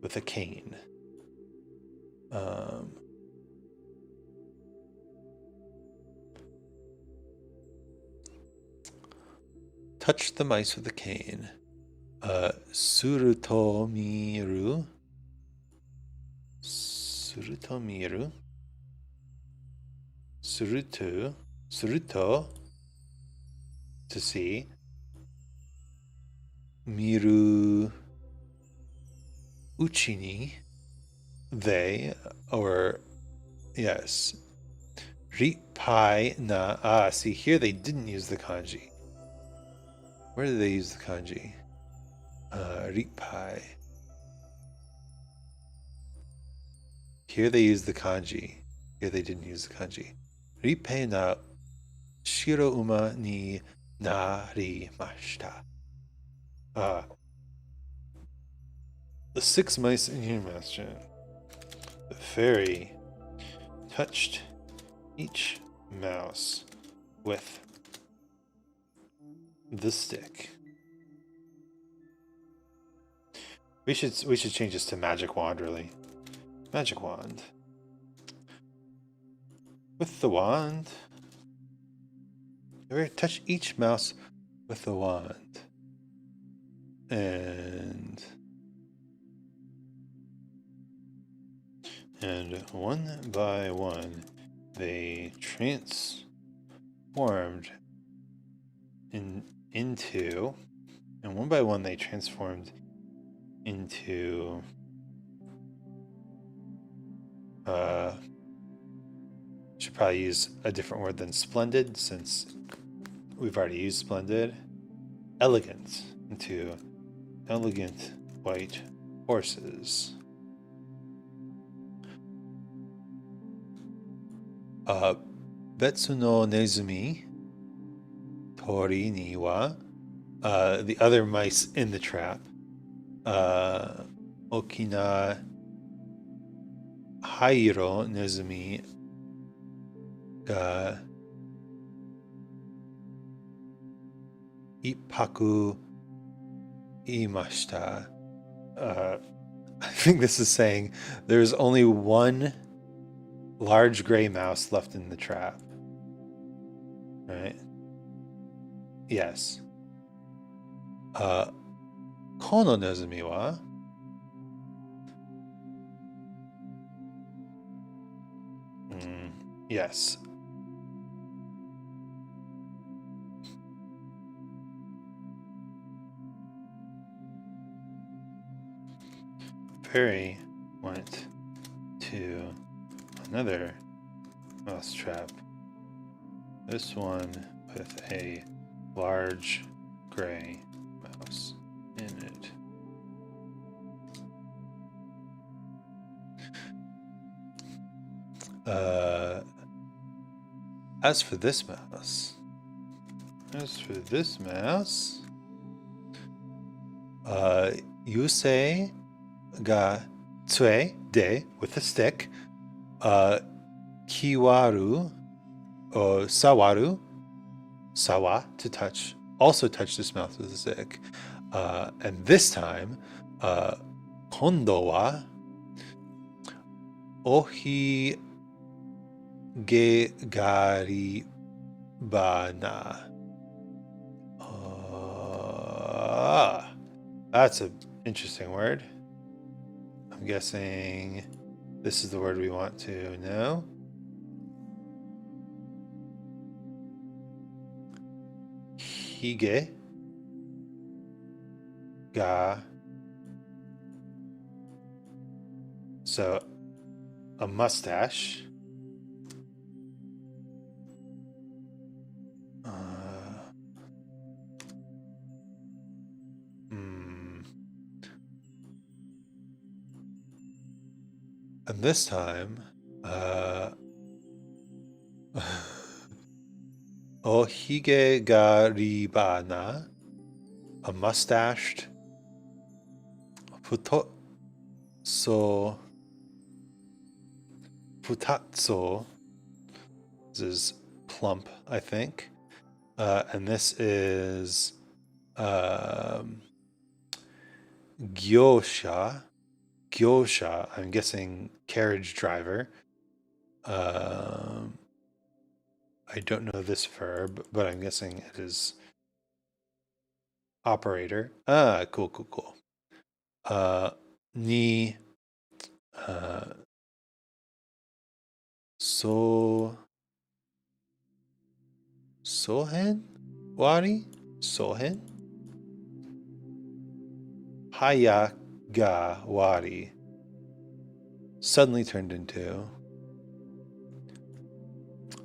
With a cane. Touch the mice with a cane. Surutomiru. Surutomiru. Suruto. To see. Miru. Uchini. They, or yes. Ripai na. Ah, see here they didn't use the kanji. Where did they use the kanji? Ripai. Here they use the kanji. Here they didn't use the kanji. Ripai na shiro uma ni narimashita. The 6 mice in your master. The fairy touched each mouse with the stick. We should change this to magic wand, really. Magic wand. With the wand. We touch each mouse with the wand. And one by one they transformed into should probably use a different word than splendid since we've already used splendid. Elegant, into elegant white horses. Betsu no nezumi tori ni wa, the other mice in the trap, okina hairo nezumi ga ippaku imashita. I think this is saying there's only one large gray mouse left in the trap. Right? Yes. Kono nezumi wa yes. fairy went to another mousetrap. This one with a large gray mouse in it. As for this mouse, Yusei ga tsue de with a stick, kiwaru or sawaru, sawa to touch, also touch this mouse with a stick, and this time, kondo wa ohi ge gari bana. That's an interesting word. I'm guessing this is the word we want to know. Hige ga. So a mustache. And this time, ohige ga ribana, a mustached futatso. This is plump, I think. And this is gyosha. Gyosha, I'm guessing carriage driver. I don't know this verb, but I'm guessing it is operator. Cool. Ni sohen wari? Sohen? Hayaga wari. Suddenly turned into.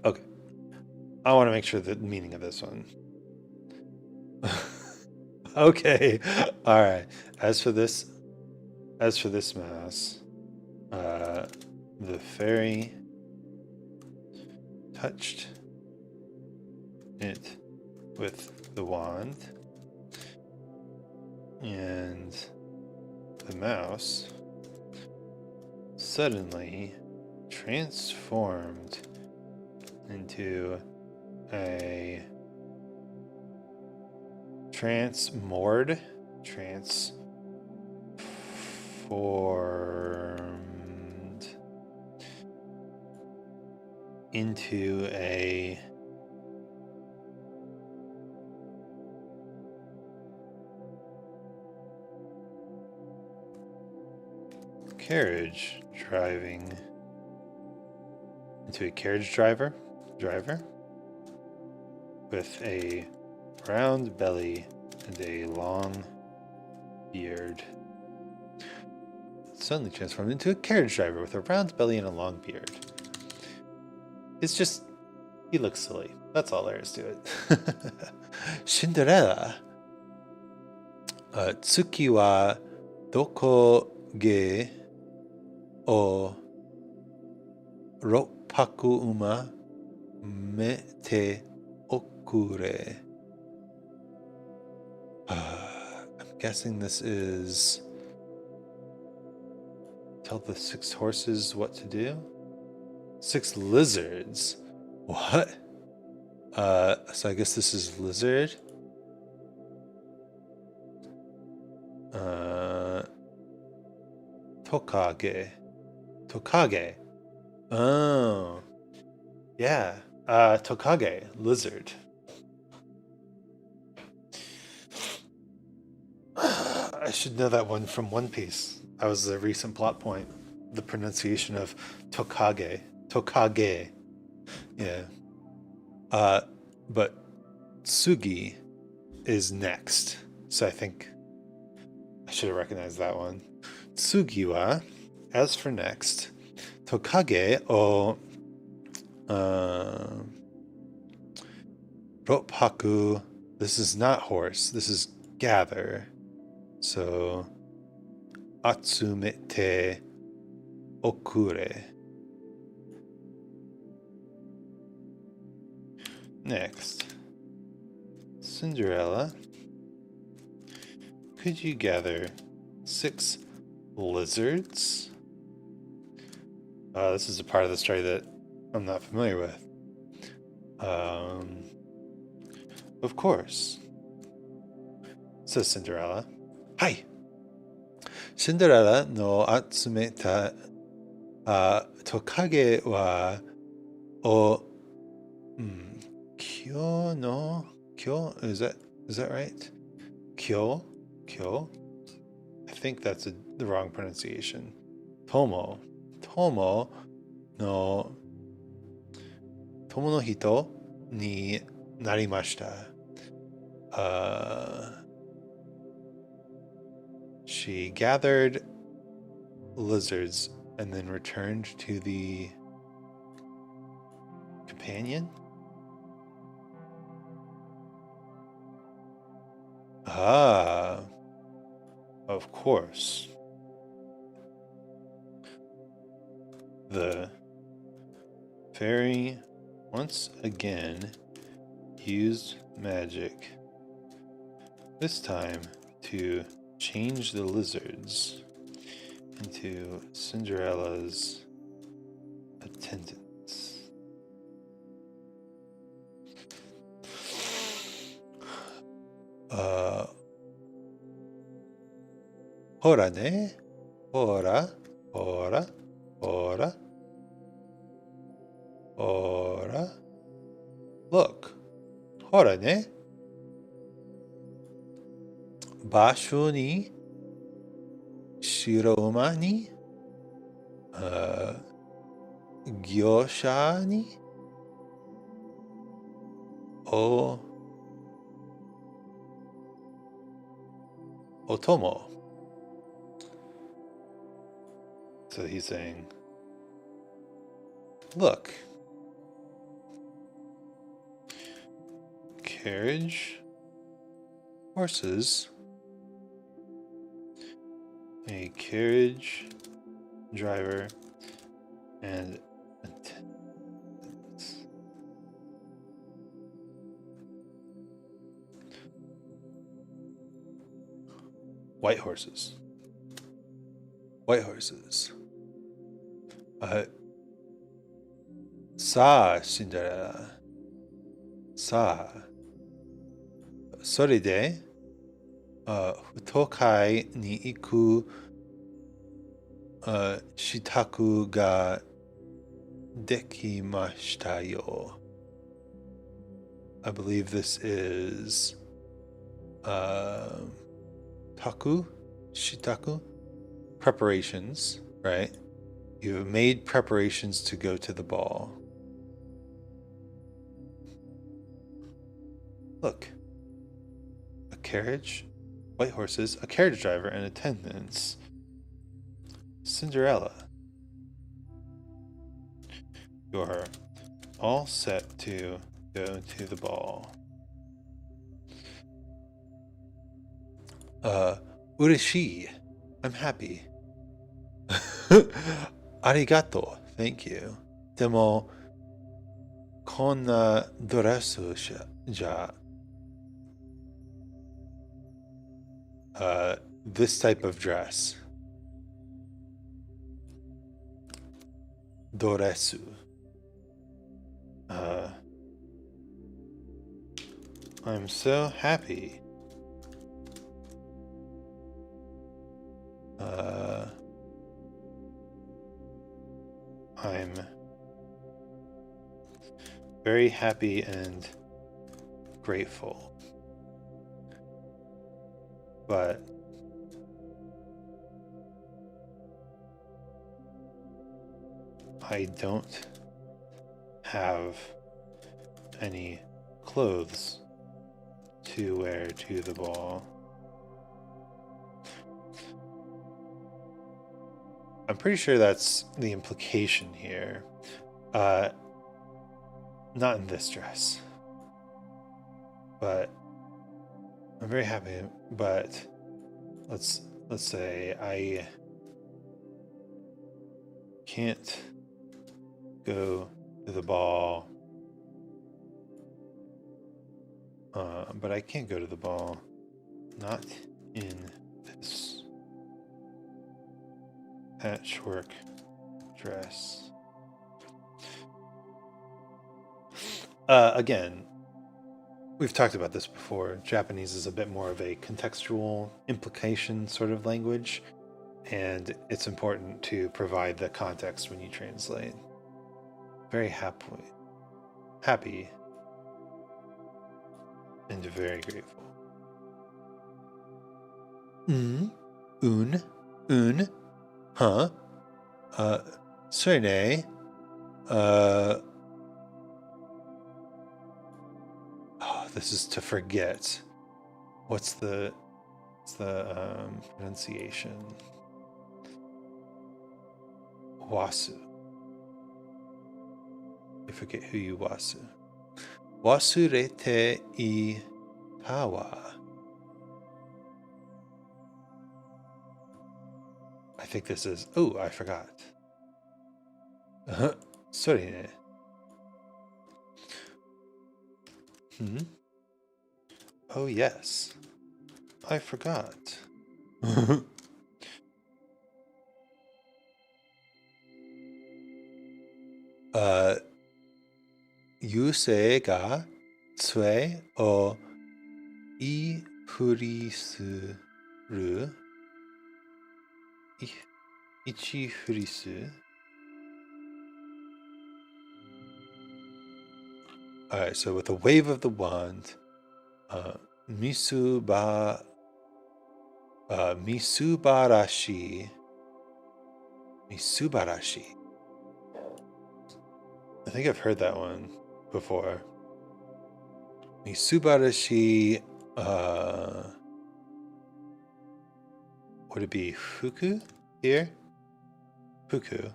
Okay. I want to make sure the meaning of this one. Okay. All right. As for this mouse, the fairy touched it with the wand, and the mouse suddenly transformed into a transformed into a carriage driver with a round belly and a long beard. Suddenly transformed into a carriage driver with a round belly and a long beard. It's just, he looks silly. That's all there is to it. Cinderella. Tsuki wa doko ge o roppaku uma me te okure. I'm guessing this is tell the 6 horses what to do. 6 lizards. What? So I guess this is lizard. Tokage. Oh. Yeah. Tokage, lizard. I should know that one from One Piece. That was a recent plot point. The pronunciation of Tokage. Tokage. Yeah. But Sugi is next. So I think I should have recognized that one. Tsugi wa, as for next, tokage o roppaku. This is not horse, this is gather. So, atsumete okure. Next, Cinderella, could you gather 6 lizards? This is a part of the story that I'm not familiar with. Of course, says Cinderella. Hi! Cinderella no atsumeta tokage wa o kyo no kyo, is that right? Kyo? I think that's the wrong pronunciation. Tomo no hito ni narimashita. She gathered lizards and then returned to the companion. Of course. The fairy once again used magic, this time to change the lizards into Cinderella's attendants. Hora ne? Hora. Look. Hora ne? Basho ni? Shiroma ni? Gyosha ni? Otomo. So he's saying, look, carriage, horses, a carriage driver, and attendants. White horses. Sa Cinderella. Sa. Sore de, futokai ni iku shitaku ga dekimashita yo. I believe this is shitaku, preparations, right? You have made preparations to go to the ball. Look, a carriage, white horses, a carriage driver, and attendants. Cinderella, you're all set to go to the ball. Urishi, I'm happy. Arigato, thank you. Demo, konna doresu ja. This type of dress. Doresu. I'm so happy. I'm very happy and grateful. But I don't have any clothes to wear to the ball. I'm pretty sure that's the implication here. Not in this dress. But I'm very happy. But let's say I can't go to the ball. But I can't go to the ball. Not in this patchwork dress. Again, we've talked about this before. Japanese is a bit more of a contextual implication sort of language, and it's important to provide the context when you translate. Very happy, and very grateful. Huh? Serne, oh, this is to forget. What's the pronunciation? Wasu. I forget who you wasu. Wasurete I tawa. I think this is. Oh, I forgot. Sorry ne. Oh yes, I forgot. Yusei ga tsue o I furisuru. Ichi furisu. Alright, so with a wave of the wand, Misubarashi. I think I've heard that one before. Misubarashi, would it be fuku here? Fuku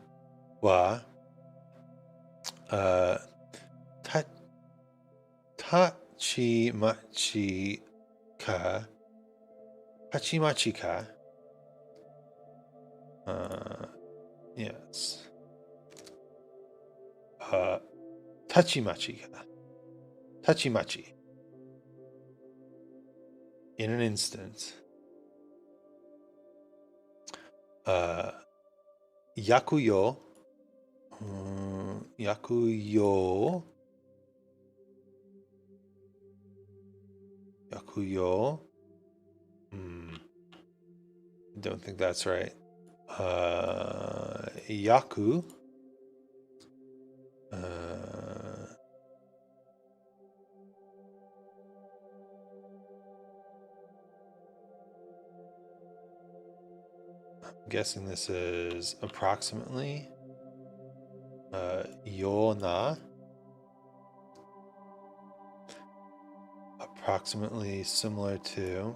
wa tachimachi ka. Yes. Tachimachi. In an instant. Yakuyo. Yakuyo. Don't think that's right. Yaku. I'm guessing this is approximately Yona. Approximately similar to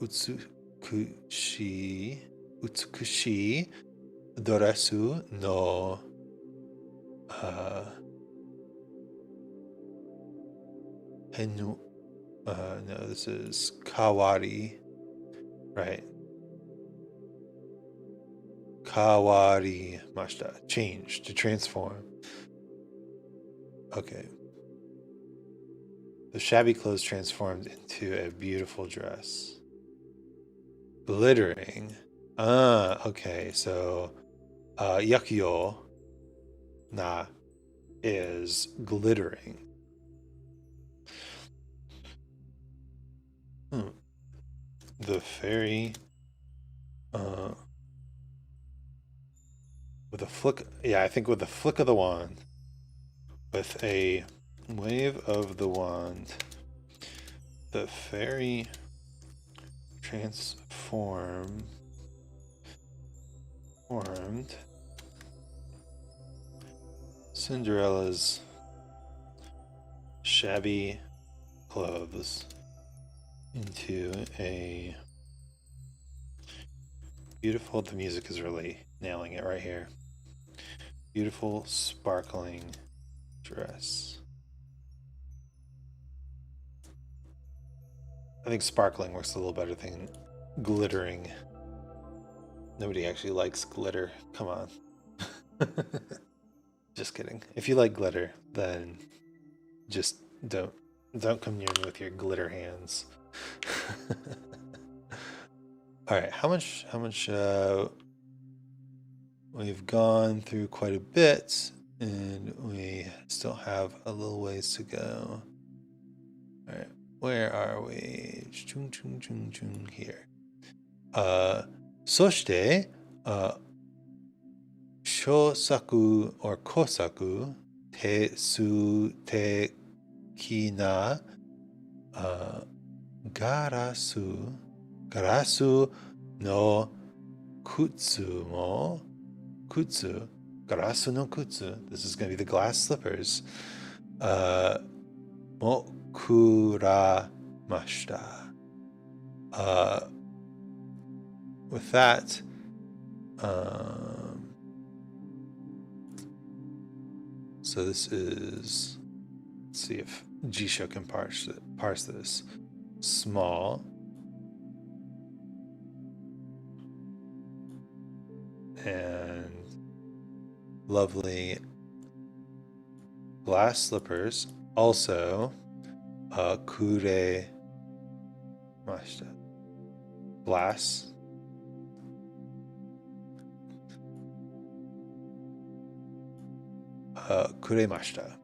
Utsukushi Doresu no Henu. No, this is Kawari, right? Kawari mashita. Change, to transform. Okay. The shabby clothes transformed into a beautiful dress. Glittering. Okay. So, yakuyo na is glittering. The fairy, with a flick. Yeah, I think with a flick of the wand, with a wave of the wand, the fairy formed Cinderella's shabby clothes into a beautiful, the music is really nailing it right here. Beautiful, sparkling dress. I think sparkling works a little better than glittering. Nobody actually likes glitter. Come on. Just kidding. If you like glitter, then just don't come near me with your glitter hands. All right, how much we've gone through quite a bit, and we still have a little ways to go. All right, where are we? Here. そして、小作 or 小作手数的なガラスの靴もガラスの靴 This is going to be the glass slippers もくらました with that so this is, let's see if Jisho can parse this. Small and lovely glass slippers. Also, kure mashita. Glass. Kuremashita.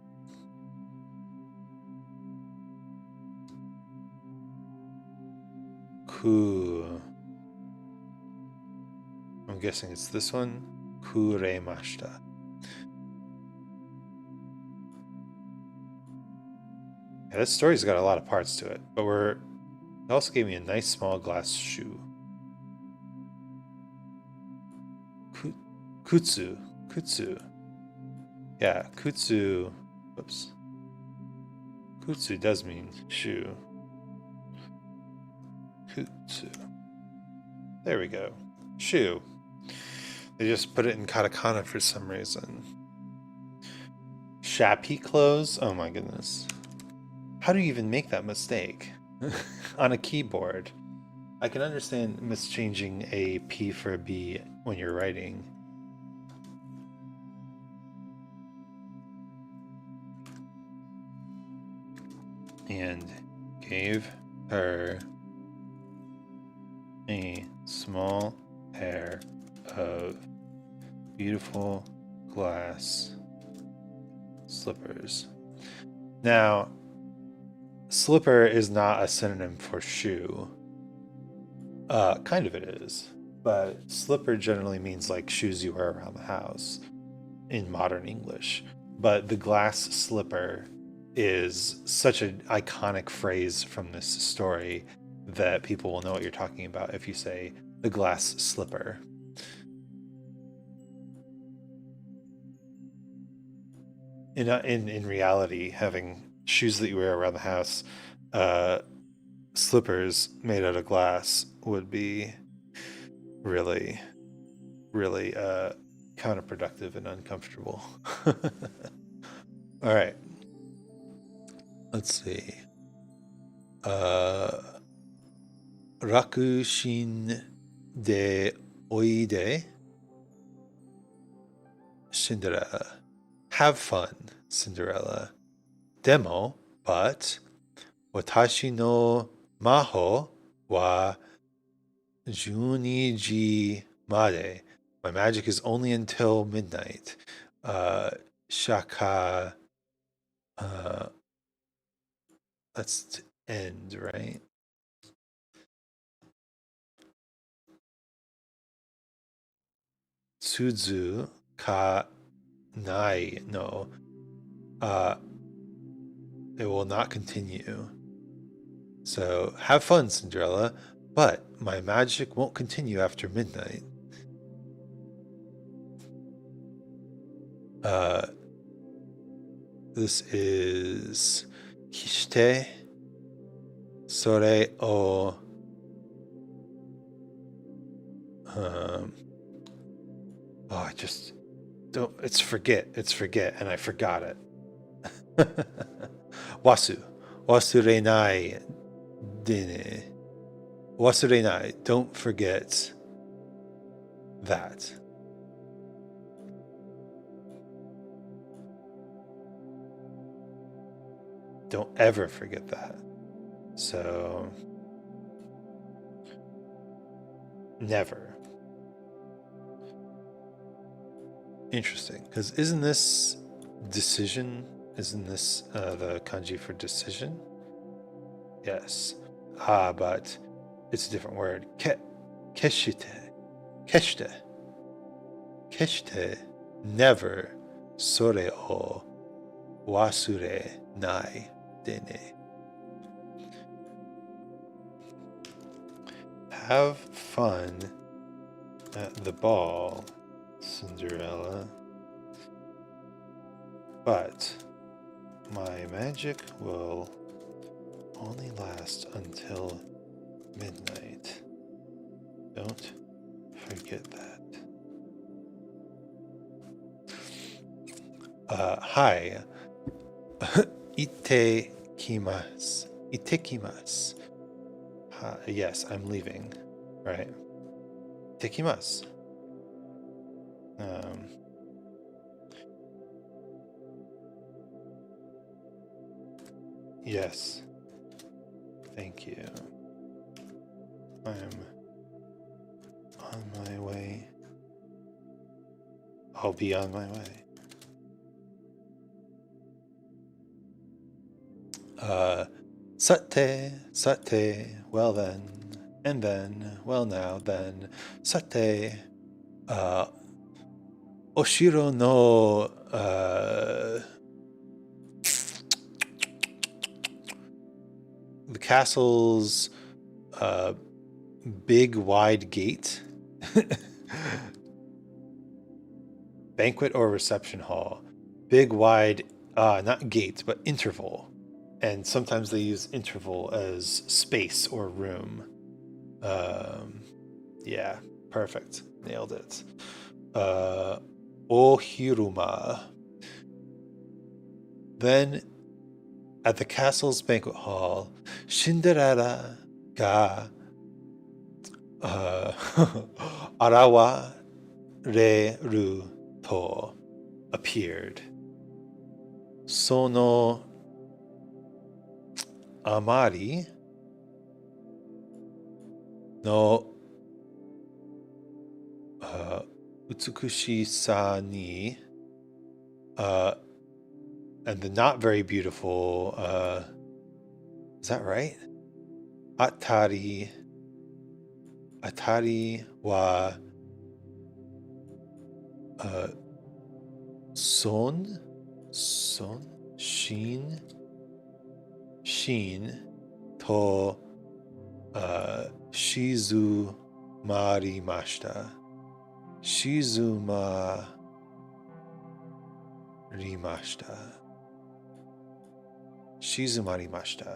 I'm guessing it's this one. Kuremashita. Yeah, this story's got a lot of parts to it, but it also gave me a nice small glass shoe. Kutsu. Yeah, kutsu. Whoops. Kutsu does mean shoe. Kutsu. There we go. Shoe. They just put it in katakana for some reason. Shabby clothes? Oh my goodness. How do you even make that mistake? On a keyboard. I can understand mischanging a P for a B when you're writing. And gave her a small pair of beautiful glass slippers. Now, slipper is not a synonym for shoe. Kind of it is, but slipper generally means like shoes you wear around the house in modern English. But the glass slipper is such an iconic phrase from this story that people will know what you're talking about if you say the glass slipper. In reality, having shoes that you wear around the house, slippers made out of glass would be really, really counterproductive and uncomfortable. All right. Let's see. Rakushin de oide. Cinderella. Have fun, Cinderella. Demo, but watashi no maho wa 12 ji made. My magic is only until midnight. Shaka. That's to end, right? Tsuzu ka nai no. It will not continue. So have fun, Cinderella, but my magic won't continue after midnight. This is kishite sore o I just don't. It's forget, and I forgot it. Wasurenai dine. Wasurenai, don't forget that. Don't ever forget that. So, never. Interesting, because isn't this decision? Isn't this the kanji for decision? Yes. But it's a different word. Keshite. Keshite. Keshite. Never. Sore o wasure nai dene. Have fun at the ball, Cinderella. But my magic will only last until midnight. Don't forget that. Hi. Itekimasu. Itekimasu. Yes, I'm leaving. Right. Itekimasu. Yes. Thank you. I'm on my way. I'll be on my way. Sate, well then, and then, well now, then, sate, Oshiro no, the castle's, big wide gate. Banquet or reception hall. Big wide, not gate, but interval. And sometimes they use interval as space or room. Yeah, perfect. Nailed it. Ohiruma. Then, at the castle's banquet hall, Cinderella ga arawareru to appeared. Sono amari no utsukushi sa ni and the not very beautiful is that right? Atari wa son sheen to shizu marimashita. Shizu marimashita.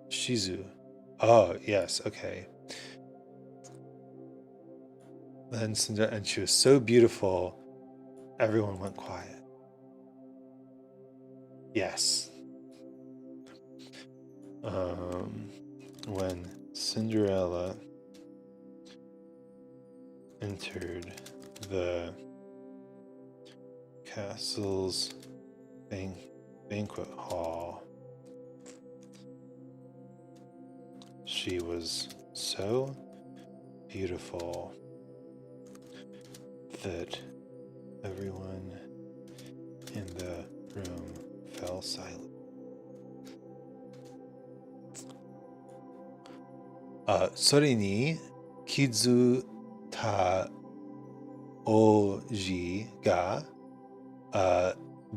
Shizu. Oh, yes, okay. Then Cinderella, and she was so beautiful, everyone went quiet. Yes. When Cinderella entered the castle's banquet hall, she was so beautiful that everyone in the room fell silent. Sore ni kizuta oji ga.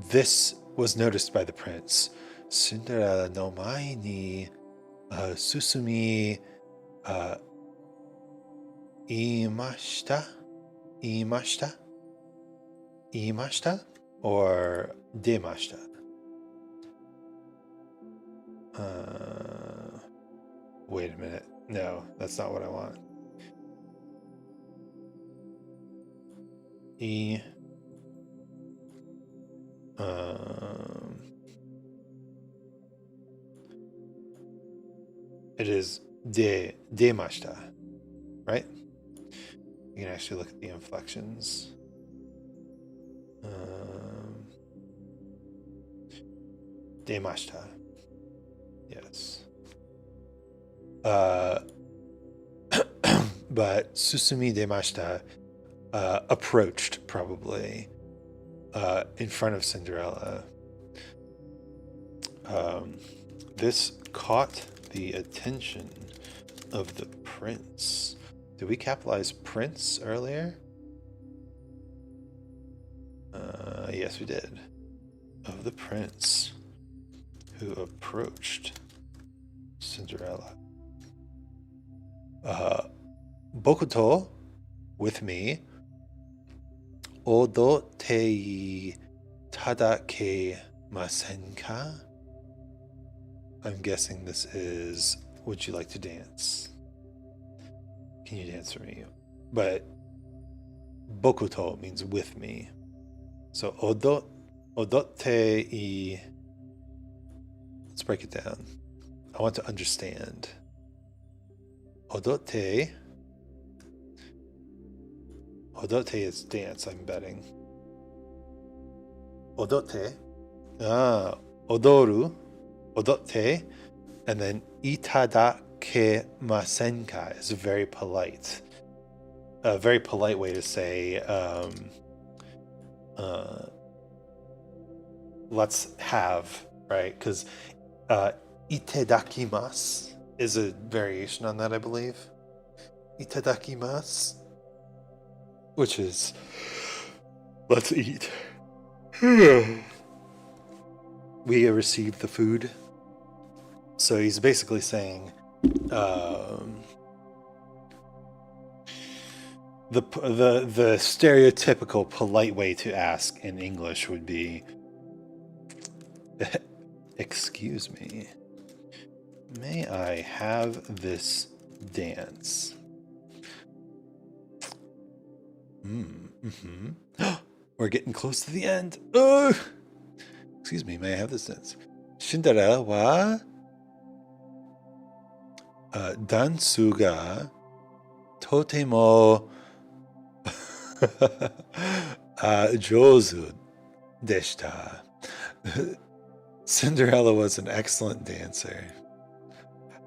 This was noticed by the prince. Cinderella no mai ni susumi imashita. or demashita? Wait a minute. No, that's not what I want. It is demashita, right? You can actually look at the inflections. Demashita. Yes. But susumi demashita approached, probably, in front of Cinderella. This caught the attention of the prince. Did we capitalize prince earlier? Yes, we did. Of the prince who approached Cinderella. Bokuto, with me. Odo te tadake masenka? I'm guessing this is, would you like to dance? Can you dance for me? But bokuto means with me. So odotte I. Let's break it down. I want to understand. Odotte is dance, I'm betting. Odotte. Odoru. Odotte. And then itadake masenka is very polite. A very polite way to say let's have, right? Because itadakimasu is a variation on that, I believe. Itadakimasu, which is let's eat. We received the food. So he's basically saying the stereotypical polite way to ask in English would be, excuse me, may I have this dance? We're getting close to the end. Excuse me, may I have this dance? Cinderella wa dansu ga totemo jouzu deshita. Cinderella was an excellent dancer.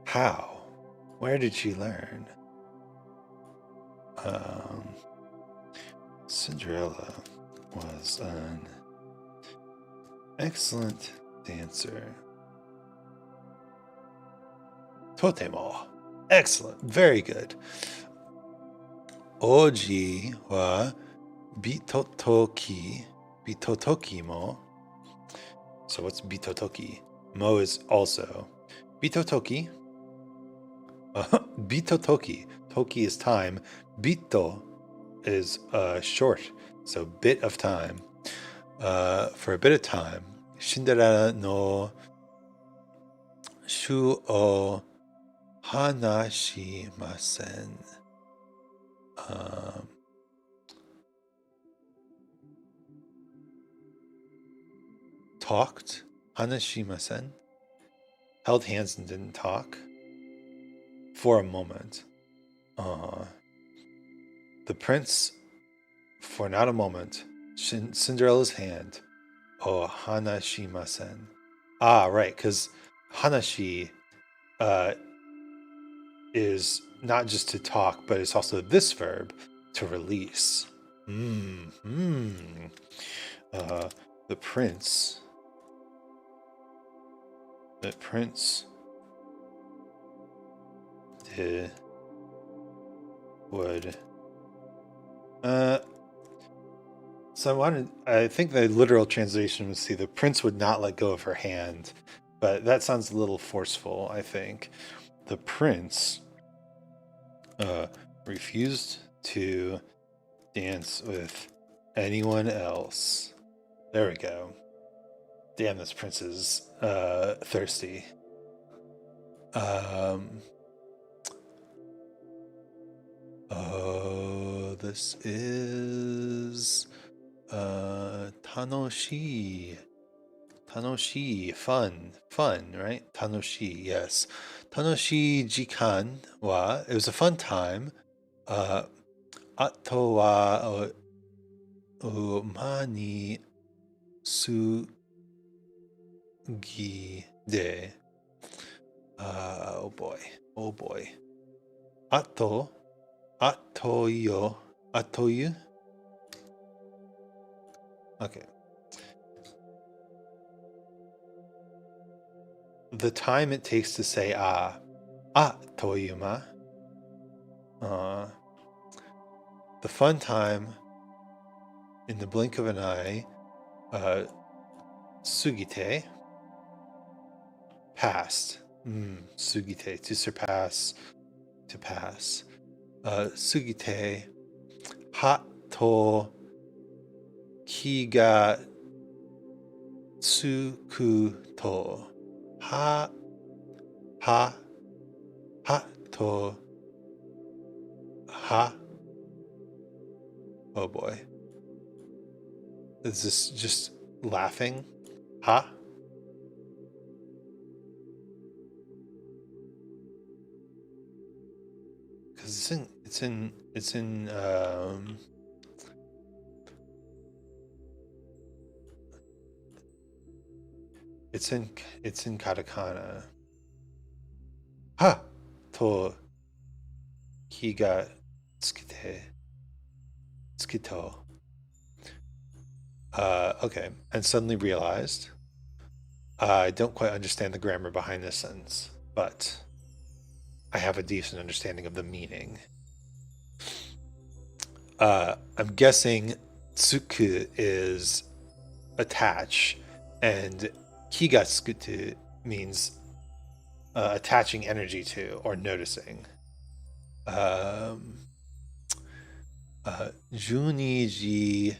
How? Where did she learn? Cinderella was an excellent dancer. Totemo. Excellent. Very good. Oji wa bitotoki. Bitotoki mo. So what's bitotoki? Mo is also. Bitotoki. Bitotoki. Toki is time. Bito is short. So bit of time. For a bit of time. Cinderella no shu o hanashimasen. Talked. Hanashimasen. Held hands and didn't talk. For a moment. The prince, for not a moment, Cinderella's hand. Oh, hanashimasen. Ah, right, because hanashi is not just to talk, but it's also this verb, to release. The prince would so I think the literal translation would see the prince would not let go of her hand, but that sounds a little forceful. I think the prince refused to dance with anyone else There we go. Damn, this prince is thirsty. Oh, this is Tanoshi. Tanoshi, fun, right? Tanoshi, yes. Tanoshi jikan wa, it was a fun time. Ato wa ma ni sugi de. Oh boy, oh boy. Atoyu. Okay. The time it takes to say toyuma. The fun time in the blink of an eye, sugite, past. Sugite, to surpass, to pass. Sugite, ha to ki ga tsuku to. Ha to ha. Oh boy. Is this just laughing? Ha? Because it's in katakana. Ha to ki ga tsukito. Okay, and suddenly realized I don't quite understand the grammar behind this sentence, but I have a decent understanding of the meaning. I'm guessing tsuku is attach, and kigatsukutu means attaching energy to or noticing. Juniji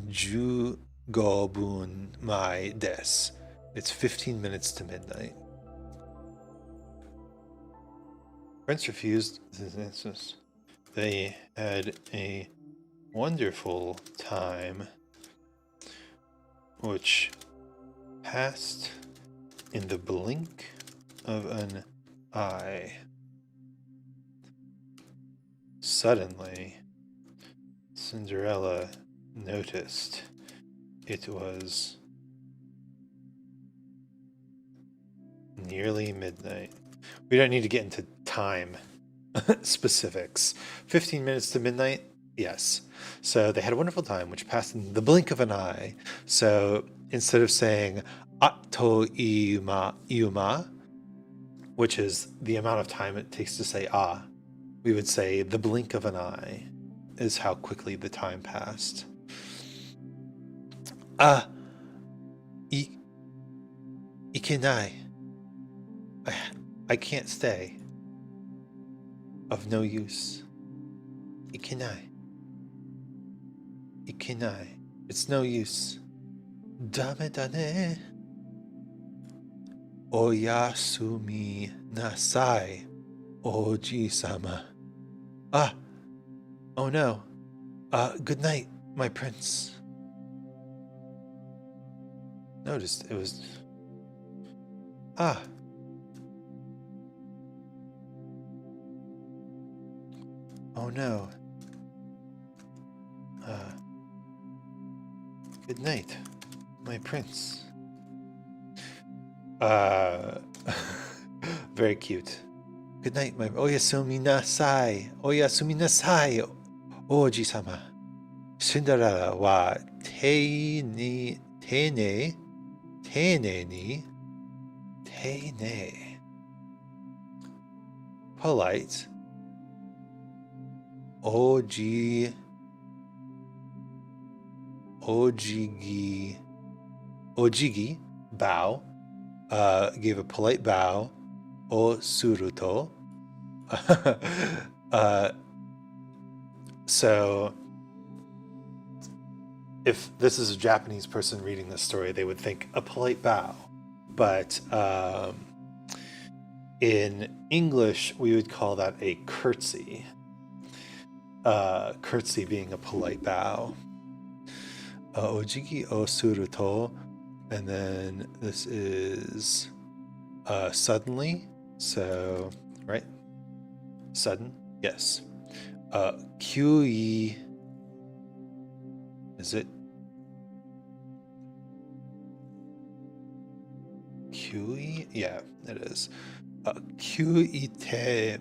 Jugobun mai des. It's 15 minutes to midnight. Prince refused. They had a wonderful time, which passed in the blink of an eye. Suddenly, Cinderella noticed it was nearly midnight. We don't need to get into time specifics. 15 minutes to midnight? Yes. So they had a wonderful time, which passed in the blink of an eye. So instead of saying atto iuma, which is the amount of time it takes to say we would say the blink of an eye is how quickly the time passed. Ikenai. I can't stay. Of no use. Ikenai. It's no use. Dame dane. Oyasumi nasai. Oji-sama. Oh no. Good night, my prince. Noticed it was... Oh no. Good night, my prince. Very cute. Good night, my... Oyasumi nasai. Oyasumi nasai. Oji-sama. Cinderella wa teine polite. Ojigi, bow. Gave a polite bow. O suruto. So if this is a Japanese person reading this story, they would think a polite bow. But in English, we would call that a curtsy. Curtsy being a polite bow. Ojiki o suru to, and then this is suddenly. So, right? Sudden, yes. Kyui, is it Kyui? Yeah, it is. Kyui te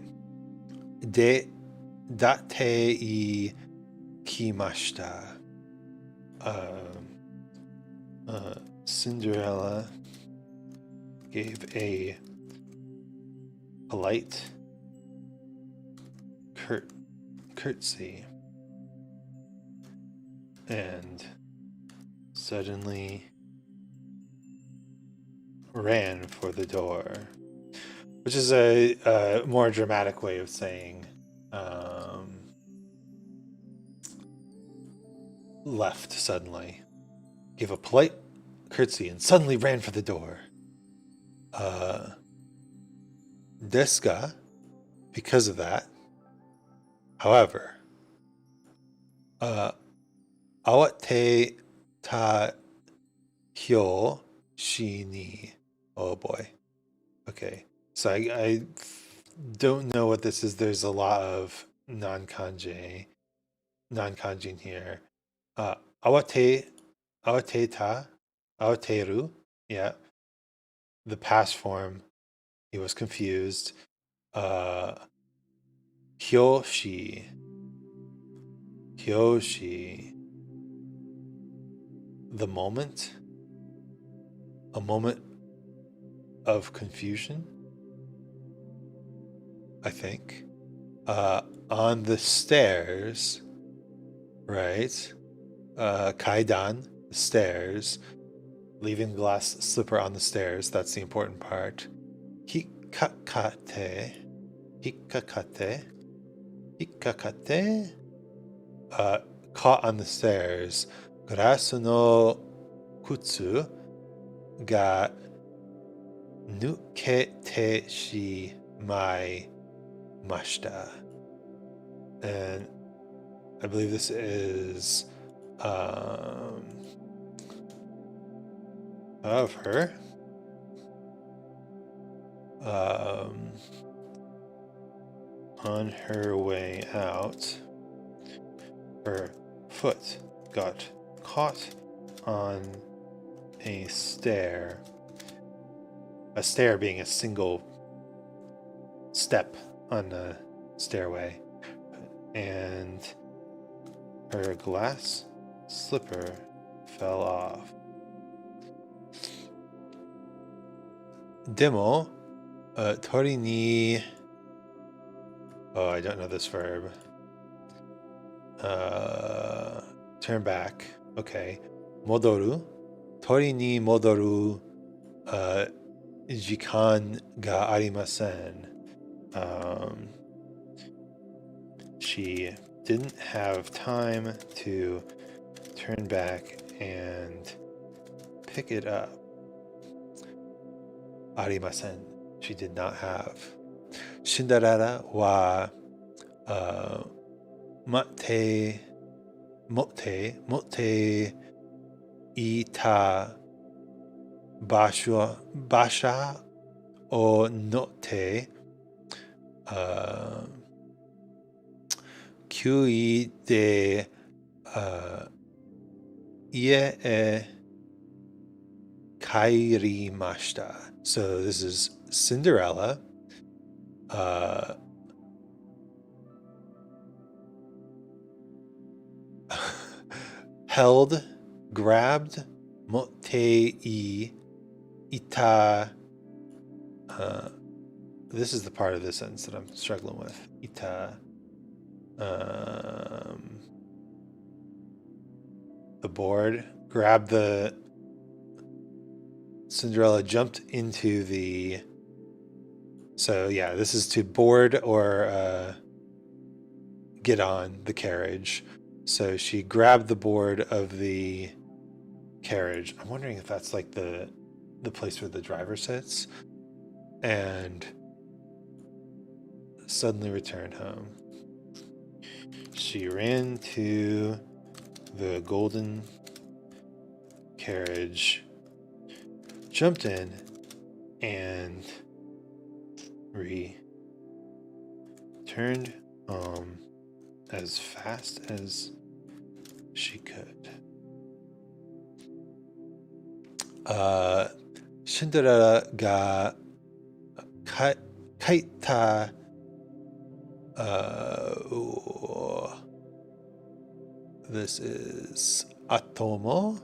de date I kimashita. Cinderella gave a polite curtsy and suddenly ran for the door, which is a more dramatic way of saying left suddenly. Gave a polite curtsy and suddenly ran for the door. Deska, because of that. However, awate ta hyo shi ni. Oh boy. Okay. So I don't know what this is. There's a lot of non-kanji here. Awate ta, awateru. Yeah. The past form. He was confused. Hyoshi. The moment. A moment of confusion, I think. On the stairs, right? Kaidan, the stairs. Leaving the glass slipper on the stairs. That's the important part. Hikakate. Caught on the stairs. Garasu no kutsu ga nukete shi mai mashita. And I believe this is of her. On her way out, her foot got caught on a stair. A stair being a single step on a stairway. And her glass slipper fell off. Demo, tori ni. Oh, I don't know this verb. Turn back. Okay. Modoru. Tori ni modoru. Jikan ga arimasen. She didn't have time to turn back and pick it up. Arimasen. She did not have. Cinderella wa motte ita basha o notte kui de ie e kairimashita. So this is Cinderella held, grabbed, motte ita. This is the part of this sentence that I'm struggling with. Ita. The board, grabbed the. Cinderella jumped into the. So yeah, this is to board or get on the carriage. So she grabbed the board of the carriage. I'm wondering if that's like the place where the driver sits, and suddenly returned home. She ran to the golden carriage, jumped in, and returned home as fast as she could. Cinderella ga kaita this is atomo.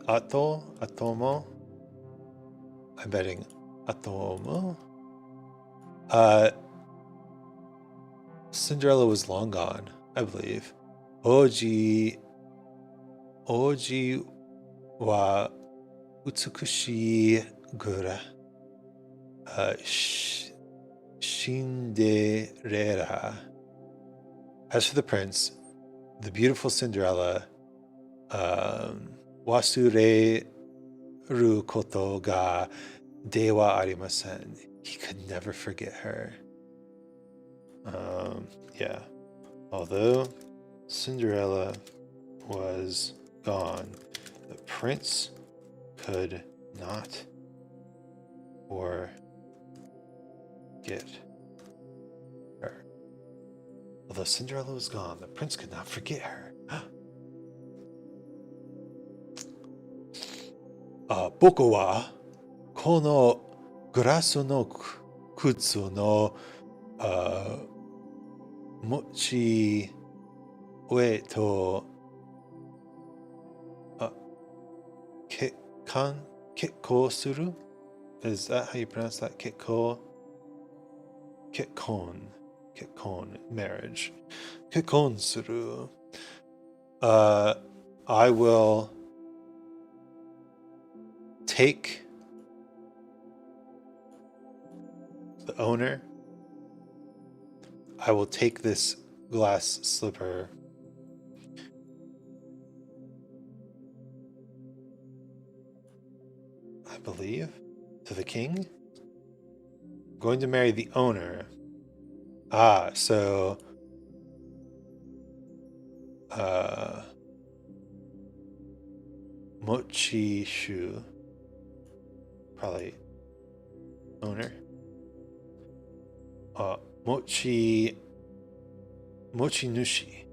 Atomo. I'm betting atomo. Cinderella was long gone, I believe. Oji wa utsukushii gura. Cinderella. As for the prince, the beautiful Cinderella, wasureru koto ga de wa arimasen. He could never forget her. Yeah. Although Cinderella was gone, the prince could not forget her. Although Cinderella was gone, the prince could not forget her. Boku wa kono grasso no kutsu no mochi ue to ketko suru? Is that how you pronounce that? Ketkon, marriage. Ketkon suru. I will take the owner. I will take this glass slipper I believe, to the king. Going to marry the owner. So Mochi Shu, probably owner. Mochi Nushi.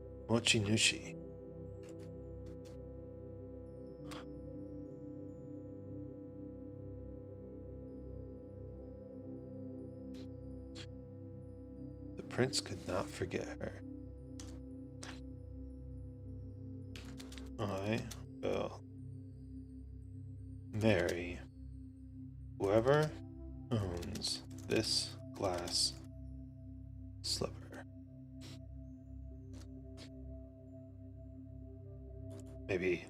The prince could not forget her. I will marry whoever owns this glass slipper. Maybe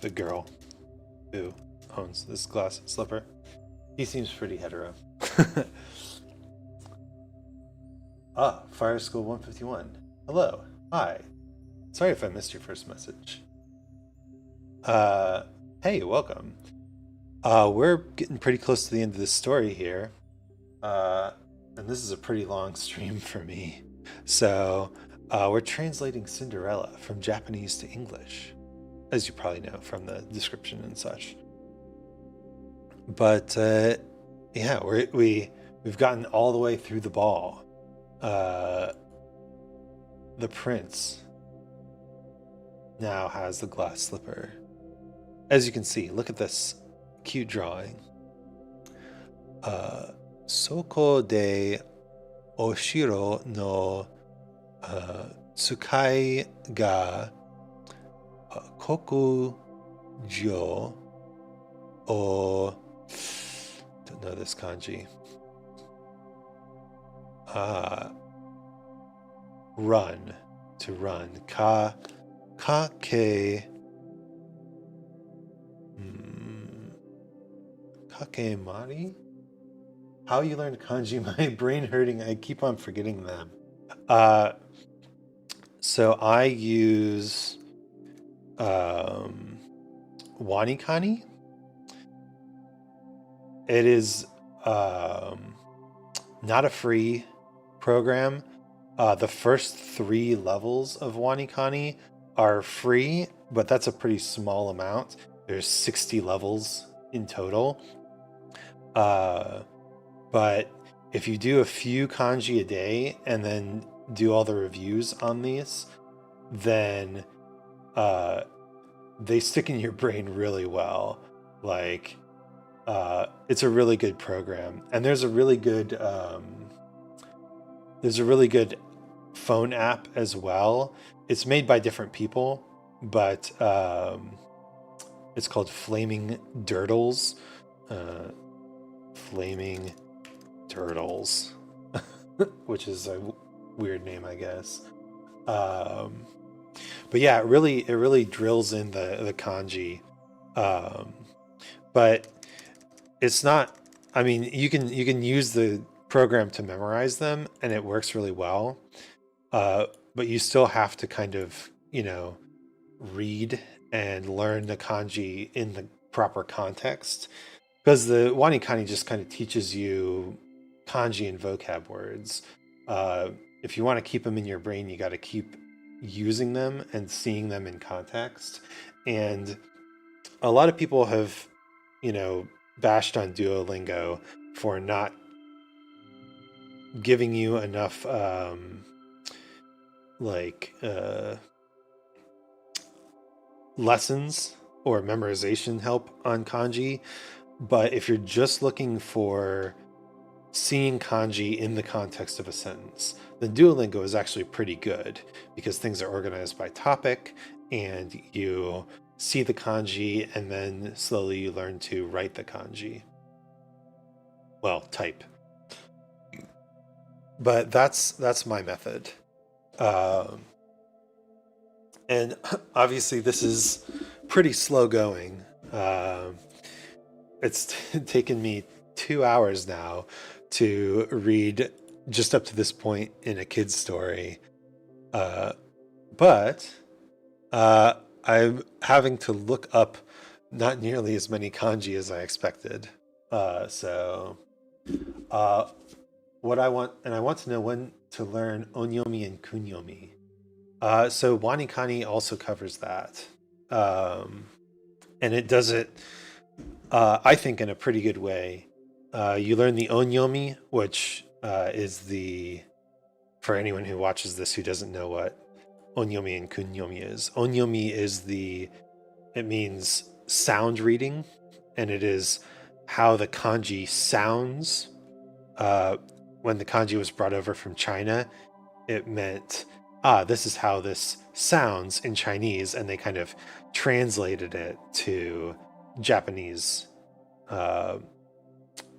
the girl who owns this glass slipper. He seems pretty hetero. Fire School 151. Hello. Hi. Sorry if I missed your first message. Hey, welcome. We're getting pretty close to the end of this story here. And this is a pretty long stream for me. So, we're translating Cinderella from Japanese to English, as you probably know from the description and such. But, yeah, we've gotten all the way through the ball. The prince now has the glass slipper. As you can see, look at this cute drawing. Soko de oshiro no tsukai ga kokujo o, don't know this kanji. Run, to run. Kakemari? How you learned kanji? My brain hurting. I keep on forgetting them. So I use Wanikani. It is not a free program. The first 3 levels of Wanikani are free, but that's a pretty small amount. There's 60 levels in total. But if you do a few kanji a day and then do all the reviews on these, then they stick in your brain really well. Like, it's a really good program, and there's a really good phone app as well. It's made by different people, but it's called Flaming Dirtles. Flaming Turtles, which is a weird name, I guess. But yeah, it really drills in the kanji. But it's not. I mean, you can use the program to memorize them, and it works really well. But you still have to kind of, read and learn the kanji in the proper context, because the Wanikani just kind of teaches you kanji and vocab words. If you want to keep them in your brain, you got to keep using them and seeing them in context. And a lot of people have, bashed on Duolingo for not giving you enough lessons or memorization help on kanji. But if you're just looking for seeing kanji in the context of a sentence, then Duolingo is actually pretty good, because things are organized by topic, and you see the kanji and then slowly you learn to write the kanji. Well, type. But that's my method. And obviously this is pretty slow going. It's taken me 2 hours now to read just up to this point in a kid's story. But I'm having to look up not nearly as many kanji as I expected. What I want, and I want to know when to learn onyomi and kunyomi. So Wanikani also covers that. And it does it, I think, in a pretty good way. You learn the onyomi, which is for anyone who watches this who doesn't know what onyomi and kunyomi is. Onyomi it means sound reading, and it is how the kanji sounds. When the kanji was brought over from China, it meant, this is how this sounds in Chinese, and they kind of translated it to Japanese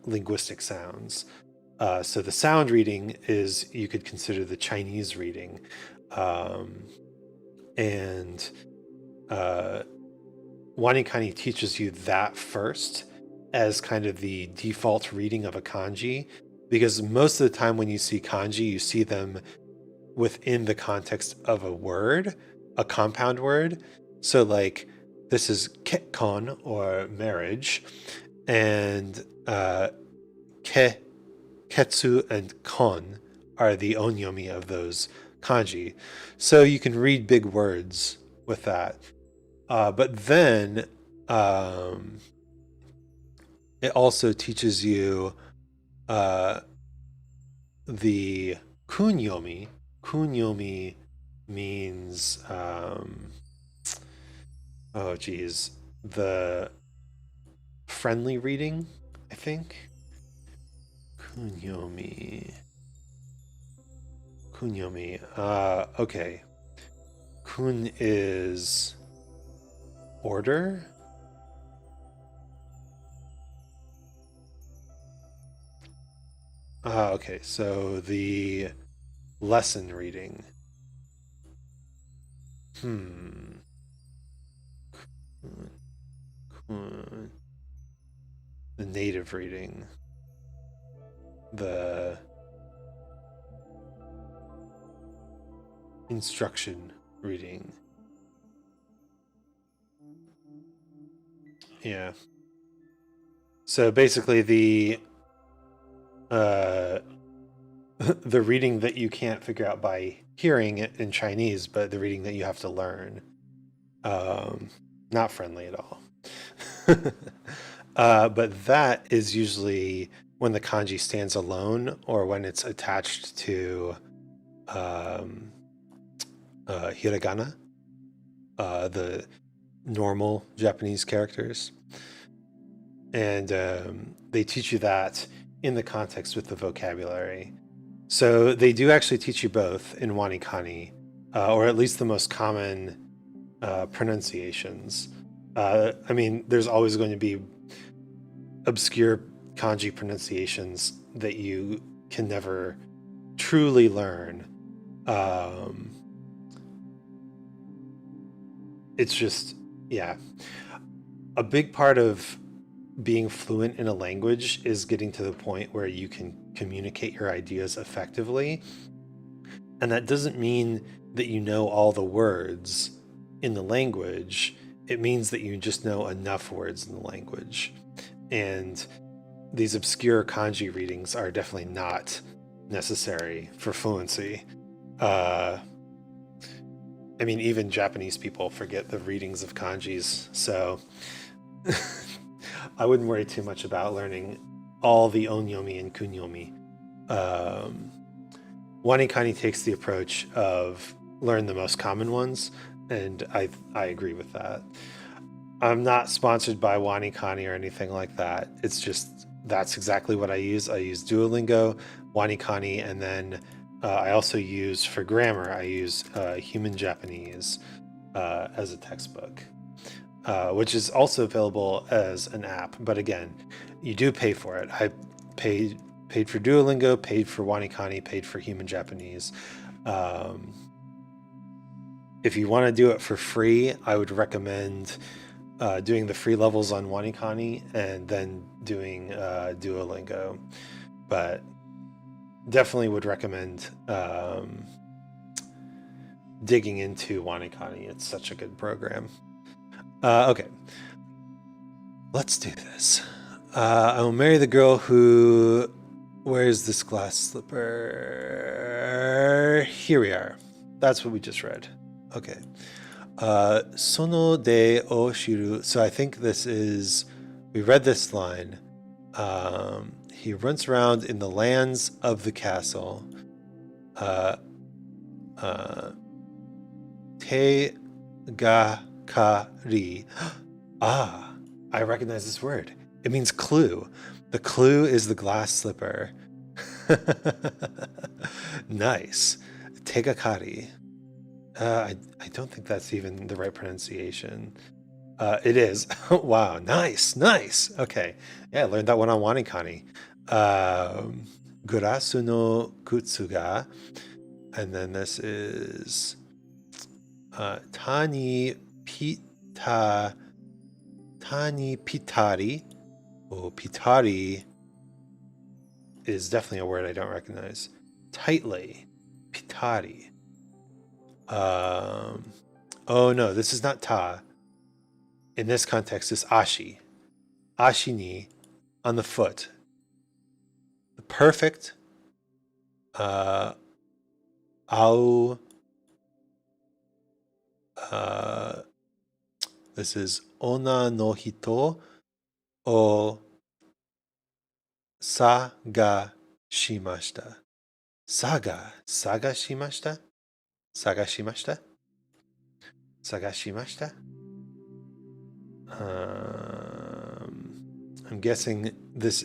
linguistic sounds. So the sound reading is, you could consider the Chinese reading. And Wanikani teaches you that first as kind of the default reading of a kanji, because most of the time when you see kanji, you see them within the context of a word, a compound word. So like, this is kekkon, or marriage, and ketsu and kon are the onyomi of those kanji. So you can read big words with that. But then it also teaches you the kunyomi. Kunyomi means, the friendly reading, I think. Kunyomi. Okay. Kun is order. Okay, so the lesson reading. Kun. The native reading. instruction reading. Yeah. So basically the the reading that you can't figure out by hearing it in Chinese, but the reading that you have to learn. Not friendly at all. But that is usually when the kanji stands alone or when it's attached to hiragana, the normal Japanese characters. And they teach you that in the context with the vocabulary. So they do actually teach you both in Wanikani, or at least the most common pronunciations. I mean, there's always going to be obscure kanji pronunciations that you can never truly learn. It's just, yeah. A big part of being fluent in a language is getting to the point where you can communicate your ideas effectively. And that doesn't mean that you know all the words in the language. It means that you just know enough words in the language. And these obscure kanji readings are definitely not necessary for fluency. I mean, even Japanese people forget the readings of kanjis, so I wouldn't worry too much about learning all the onyomi and kunyomi. Wanikani takes the approach of learn the most common ones, and I agree with that. I'm not sponsored by Wanikani or anything like that. It's just that's exactly what I use. I use Duolingo, Wanikani, and then I also use for grammar. I use Human Japanese as a textbook, which is also available as an app. But again, you do pay for it. I paid for Duolingo, paid for Wanikani, paid for Human Japanese. If you want to do it for free, I would recommend doing the free levels on Wanikani and then doing Duolingo. But definitely would recommend digging into Wanikani. It's such a good program. Okay, let's do this. I will marry the girl who wears this glass slipper. Here we are. That's what we just read. Okay. Sono de o shiru. So I think this is, we read this line. He runs around in the lands of the castle. Te ga ka ri. Ah, I recognize this word. It means clue. The clue is the glass slipper. Nice. Tegakari. I don't think that's even the right pronunciation. It is. Wow, nice. Okay. Yeah, I learned that one on Wanikani. Gurasu no kutsu ga. And then this is Tani pitari. Oh, pitari is definitely a word I don't recognize. Tightly. Pitari. Oh no, this is not ta. In this context, it's ashi. Ashi ni, on the foot. The perfect au. This is ona no hito o saga shimashita. Saga shimashita? Saga shimashita? I'm guessing this.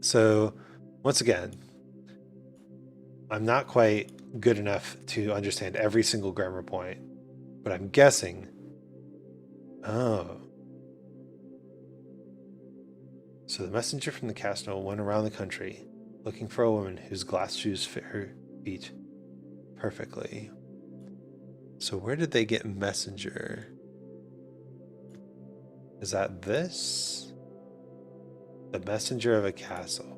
So, once again, I'm not quite good enough to understand every single grammar point, but I'm guessing. Oh. So the messenger from the castle went around the country looking for a woman whose glass shoes fit her feet perfectly. So where did they get messenger? Is that this? The messenger of a castle.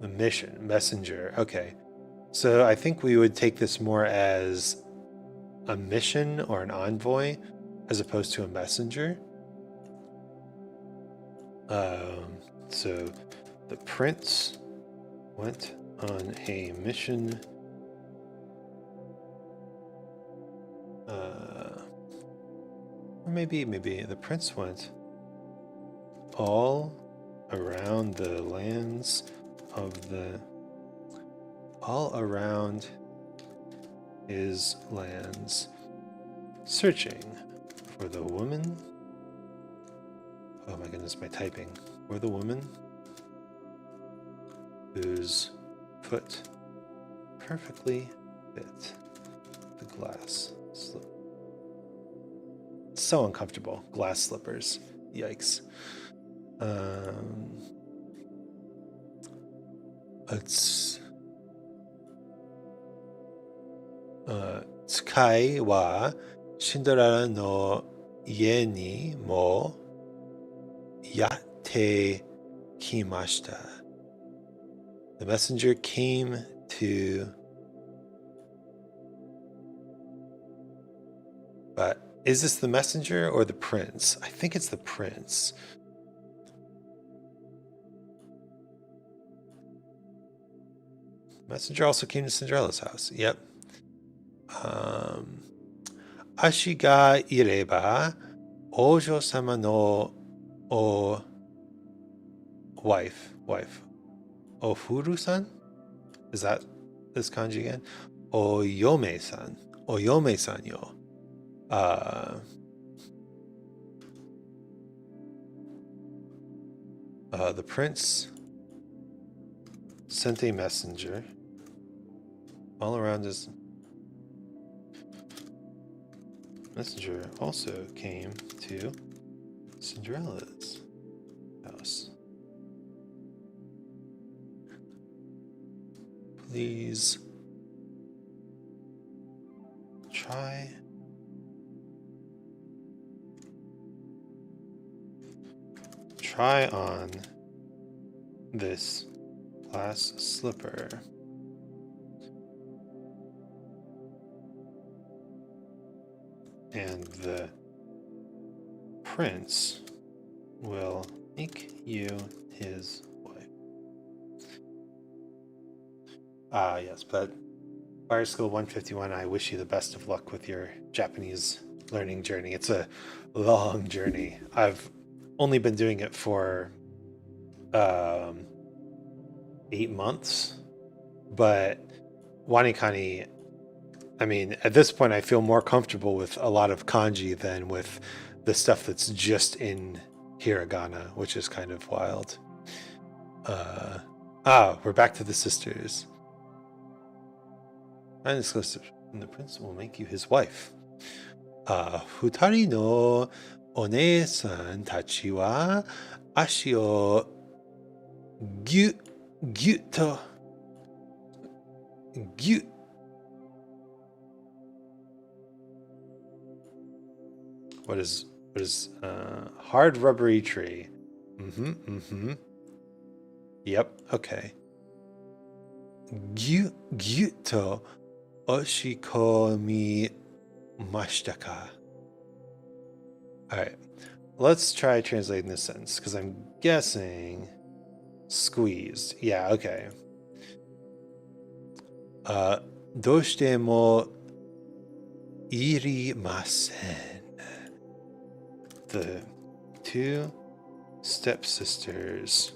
The messenger. Okay. So I think we would take this more as a mission or an envoy as opposed to a messenger. So the prince went on a mission or maybe the prince went all around the lands of all around his lands, searching for the woman. Oh my goodness, my typing. For the woman whose foot perfectly fit the glass slip. So uncomfortable. Glass slippers. Yikes. It's Tsukai wa Cinderella no ie ni mo yatte kimashita. The messenger came to. But is this the messenger or the prince? I think it's the prince. Messenger also came to Cinderella's house. Yep. Ashi ga ireba ojo sama no o wife. Ofuru-san? Is that this kanji again? Oyome-san. Oyome-san yo. The prince sent a messenger all around his. Messenger also came to Cinderella's house. Please try on this glass slipper. And the prince will make you his wife. Yes, but Fire Skill 151, I wish you the best of luck with your Japanese learning journey. It's a long journey. I've only been doing it for 8 months, but Wanikani, I mean, at this point, I feel more comfortable with a lot of kanji than with the stuff that's just in hiragana, which is kind of wild. We're back to the sisters. And exclusive, and the prince will make you his wife. Futari no one-san tachi wa ashi o gyut. What is hard rubbery tree? Yep. Okay. Gyuto oshikomi mashtaka. All right. Let's try translating this sentence because I'm guessing squeezed. Yeah. Okay. Doshite mo irimasen. The two stepsisters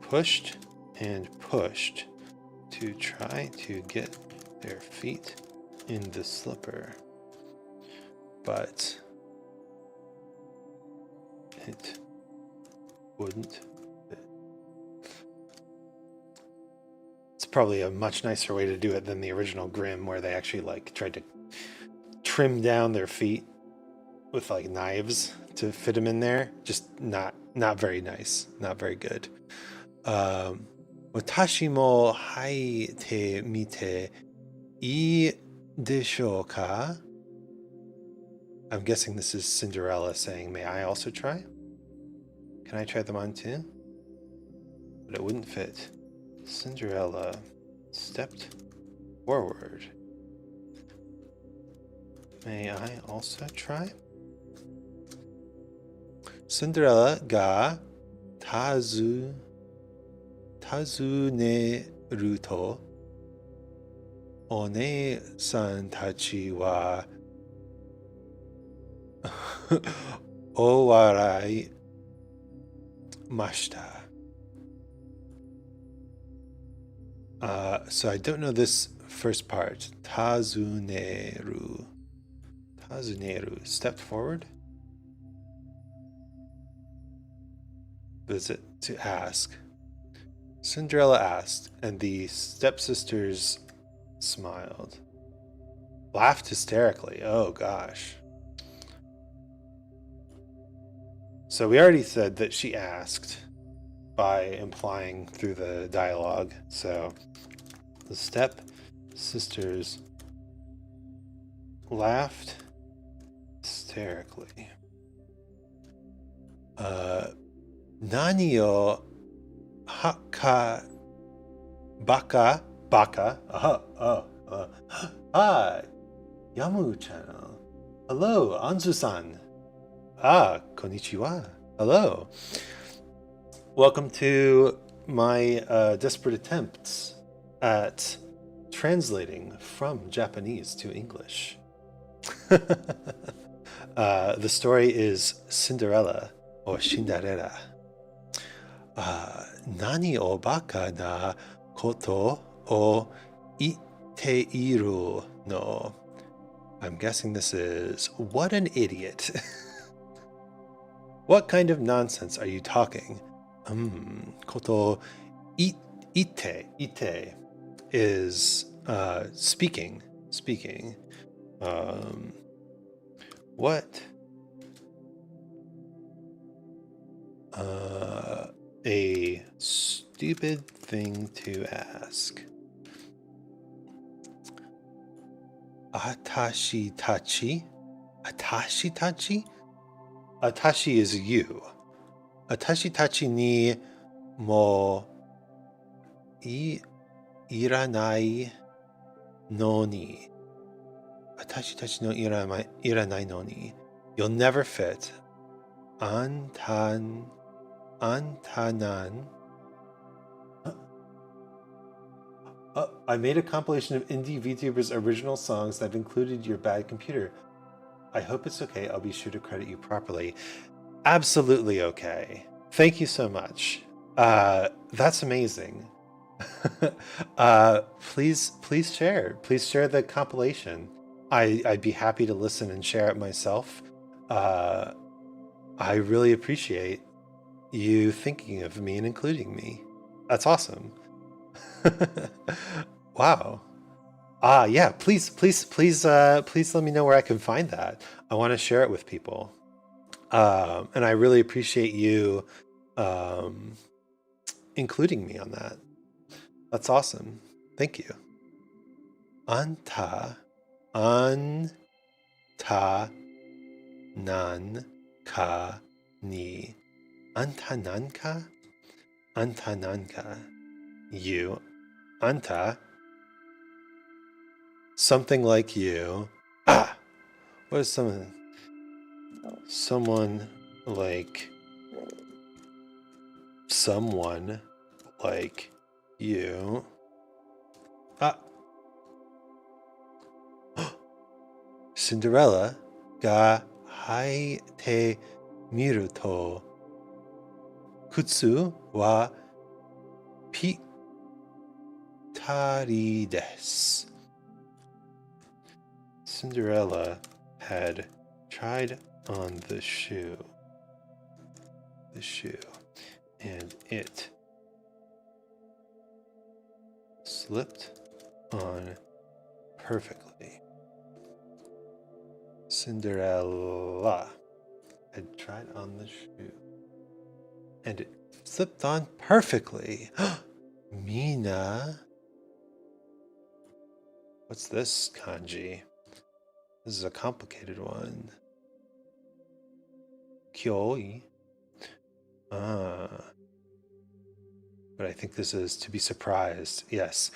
pushed and pushed to try to get their feet in the slipper, but it wouldn't fit. It's probably a much nicer way to do it than the original Grimm, where they actually like tried to trim down their feet with like knives to fit them in there. Just not very nice, not very good. Watashi mo haite mite ii desho ka? I'm guessing this is Cinderella saying, may I also try? Can I try them on too? But it wouldn't fit. Cinderella stepped forward. May I also try? Cinderella ga tazuneru to one-san tachi wa owarai mashita. So I don't know this first part. Tazuneru. Stepped forward. Visit to ask. Cinderella asked, and the stepsisters smiled. Laughed hysterically. Oh gosh. So we already said that she asked by implying through the dialogue. So the stepsisters laughed hysterically. Nani o baka. Ah, Yamu channel. Hello, Anzu-san. Konnichiwa. Hello. Welcome to my desperate attempts at translating from Japanese to English. The story is Cinderella or Cinderella. Nani o baka na koto o itteiru no. I'm guessing this is, what an idiot. What kind of nonsense are you talking? Koto ite is speaking. What? A stupid thing to ask. Atashi tachi? Atashi is you. Atashi tachi ni mo iranai no ni. Atashi tachi no iranai no ni. You'll never fit. Antanan. I made a compilation of indie VTubers' original songs that have included your bad computer. I hope it's okay. I'll be sure to credit you properly. Absolutely okay. Thank you so much. That's amazing. Please share. Please share the compilation. I'd be happy to listen and share it myself. I really appreciate you thinking of me and including me. That's awesome. Wow. Yeah, please let me know where I can find that. I want to share it with people. And I really appreciate you including me on that. That's awesome. Thank you. Anta nan ka ni. Anta nanka. You. Anta. Something like you. What is someone like you? Cinderella ga haite miru to kutsu wa pitari desu. Cinderella had tried on the shoe, and it slipped on perfectly. Cinderella had tried on the shoe, and it slipped on perfectly. Mina. What's this kanji? This is a complicated one. Kyoi. But I think this is to be surprised. Yes.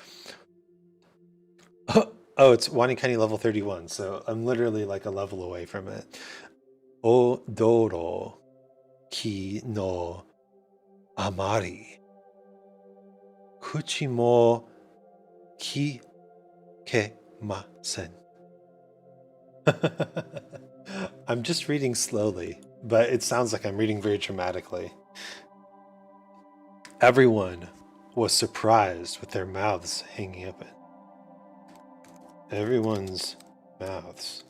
Oh, it's Wanikani level 31, so I'm literally like a level away from it. Odoro ki no amari. Kuchi mo kikemasen. I'm just reading slowly, but it sounds like I'm reading very dramatically. Everyone was surprised with their mouths hanging open. Everyone's mouths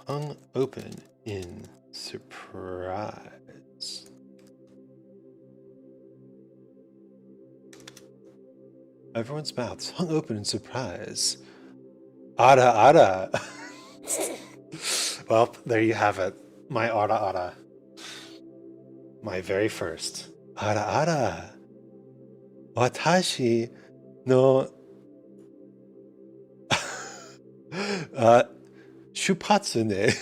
hung open in surprise. Everyone's mouths hung open in surprise. Ara ara. Well, there you have it. My ara ara. My very first. Ara ara. Watashi no Shupatsune.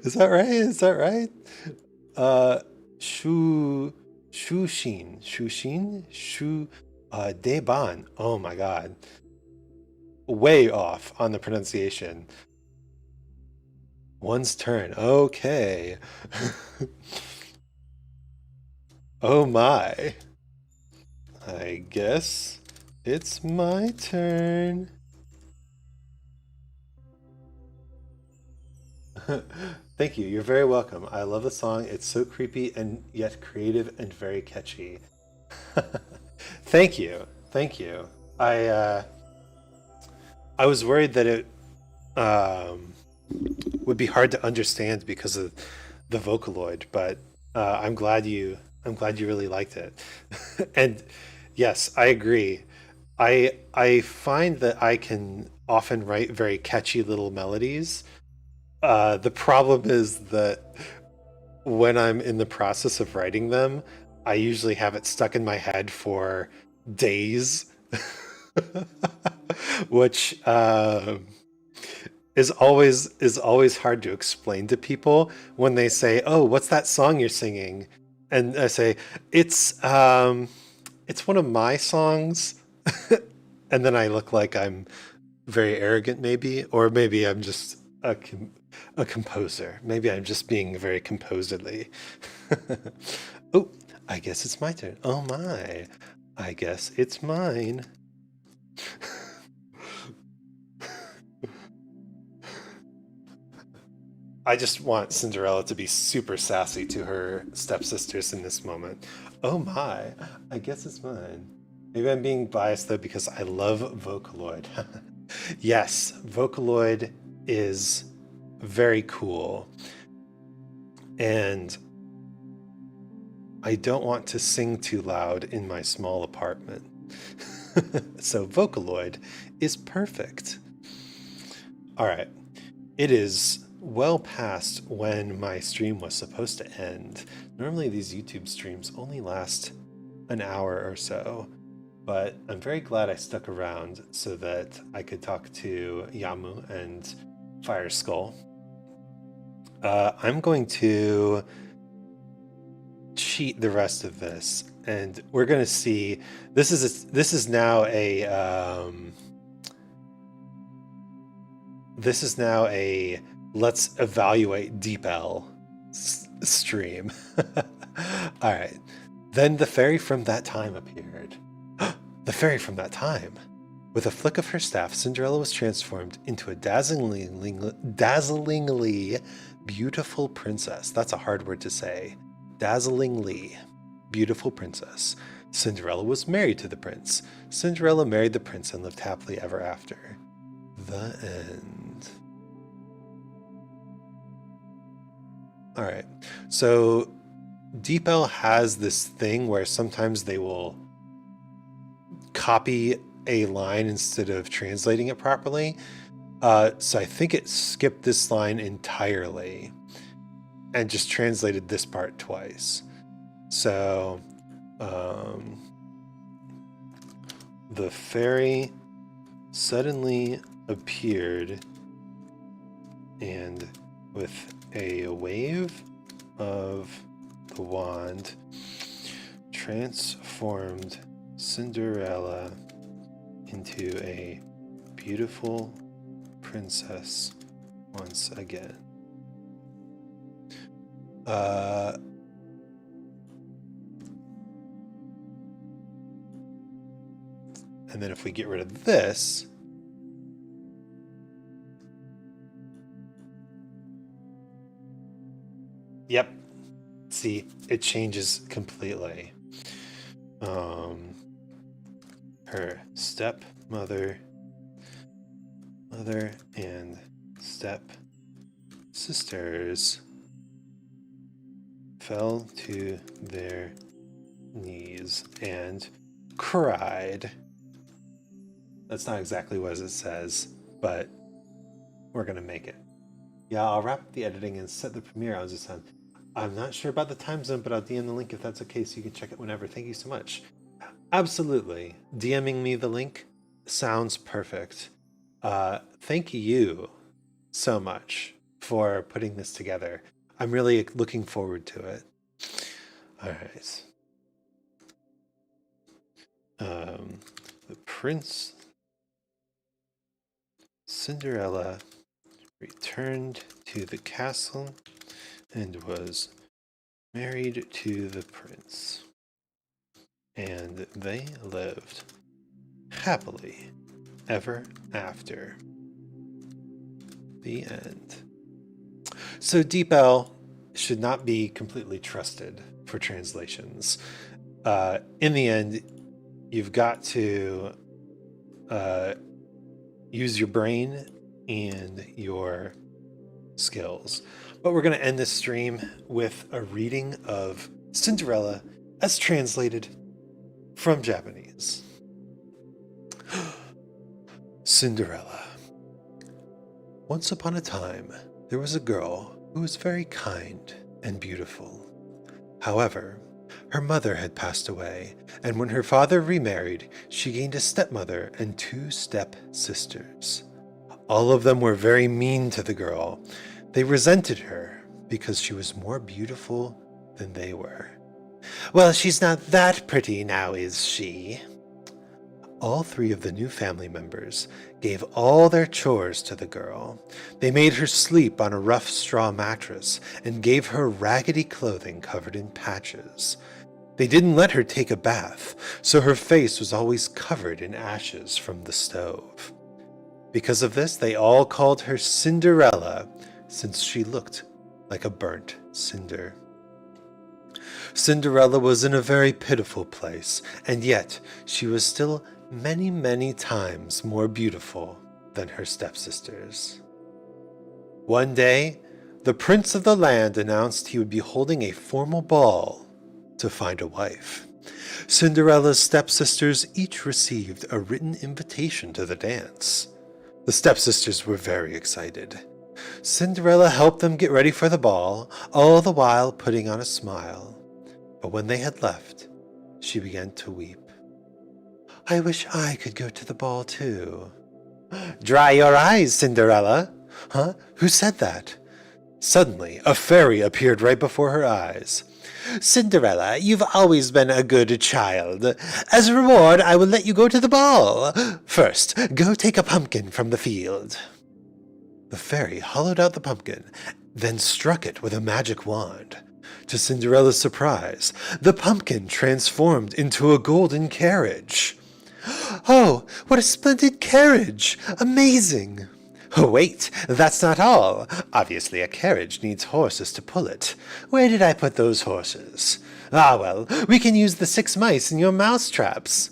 Is that right? Is that right? Deban. Oh my god. Way off on the pronunciation. One's turn. Okay. Oh my. I guess it's my turn. Thank you. You're very welcome. I love the song. It's so creepy and yet creative and very catchy. Thank you. Thank you. I was worried that it would be hard to understand because of the Vocaloid, but I'm glad you really liked it. And yes, I agree. I find that I can often write very catchy little melodies. The problem is that when I'm in the process of writing them, I usually have it stuck in my head for days, which is always hard to explain to people when they say, "Oh, what's that song you're singing?" And I say, "It's one of my songs," and then I look like I'm very arrogant, maybe, or maybe I'm just a composer. Maybe I'm just being very composedly. Oh, I guess it's my turn. Oh my, I guess it's mine. I just want Cinderella to be super sassy to her stepsisters in this moment. Oh my, I guess it's mine. Maybe I'm being biased though because I love Vocaloid. Yes, Vocaloid is very cool. And I don't want to sing too loud in my small apartment. So Vocaloid is perfect. All right. It is well past when my stream was supposed to end. Normally these YouTube streams only last an hour or so, but I'm very glad I stuck around so that I could talk to Yamu and Fire Skull. I'm going to cheat the rest of this, and we're going to see. This is now a let's evaluate DeepL stream. All right. Then the fairy from that time appeared. The fairy from that time. With a flick of her staff, Cinderella was transformed into a dazzlingly beautiful princess. That's a hard word to say. Dazzlingly beautiful princess. Cinderella was married to the prince. Cinderella married the prince and lived happily ever after. The end. All right. So DeepL has this thing where sometimes they will copy a line instead of translating it properly. So I think it skipped this line entirely and just translated this part twice. So the fairy suddenly appeared, and with a wave of the wand transformed Cinderella into a beautiful princess once again. And then if we get rid of this, yep, see, it changes completely. Her stepmother, mother, and step sisters fell to their knees and cried. That's not exactly what it says, but we're gonna make it. Yeah, I'll wrap up the editing and set the premiere on this time. I'm not sure about the time zone, but I'll DM the link if that's okay, so you can check it whenever. Thank you so much. Absolutely. DMing me the link sounds perfect. Thank you so much for putting this together. I'm really looking forward to it. All right. The Prince Cinderella returned to the castle and was married to the prince. And they lived happily ever after. The end. So DeepL should not be completely trusted for translations. In the end, you've got to use your brain and your skills. But we're going to end this stream with a reading of Cinderella as translated from Japanese. Cinderella. Once upon a time, there was a girl who was very kind and beautiful. However, her mother had passed away, and when her father remarried, she gained a stepmother and 2 step-sisters. All of them were very mean to the girl. They resented her because she was more beautiful than they were. Well, she's not that pretty now, is she? All 3 of the new family members gave all their chores to the girl. They made her sleep on a rough straw mattress and gave her raggedy clothing covered in patches. They didn't let her take a bath, so her face was always covered in ashes from the stove. Because of this, they all called her Cinderella, since she looked like a burnt cinder. Cinderella was in a very pitiful place, and yet she was still many, many times more beautiful than her stepsisters. One day, the prince of the land announced he would be holding a formal ball to find a wife. Cinderella's stepsisters each received a written invitation to the dance. The stepsisters were very excited. Cinderella helped them get ready for the ball, all the while putting on a smile. But when they had left, she began to weep. I wish I could go to the ball too. Dry your eyes, Cinderella. Huh? Who said that? Suddenly, a fairy appeared right before her eyes. Cinderella, you've always been a good child. As a reward, I will let you go to the ball. First, go take a pumpkin from the field. The fairy hollowed out the pumpkin, then struck it with a magic wand. To Cinderella's surprise, the pumpkin transformed into a golden carriage. Oh, what a splendid carriage! Amazing! Oh, wait, that's not all. Obviously, a carriage needs horses to pull it. Where did I put those horses? Ah, well, we can use the 6 mice in your mouse traps.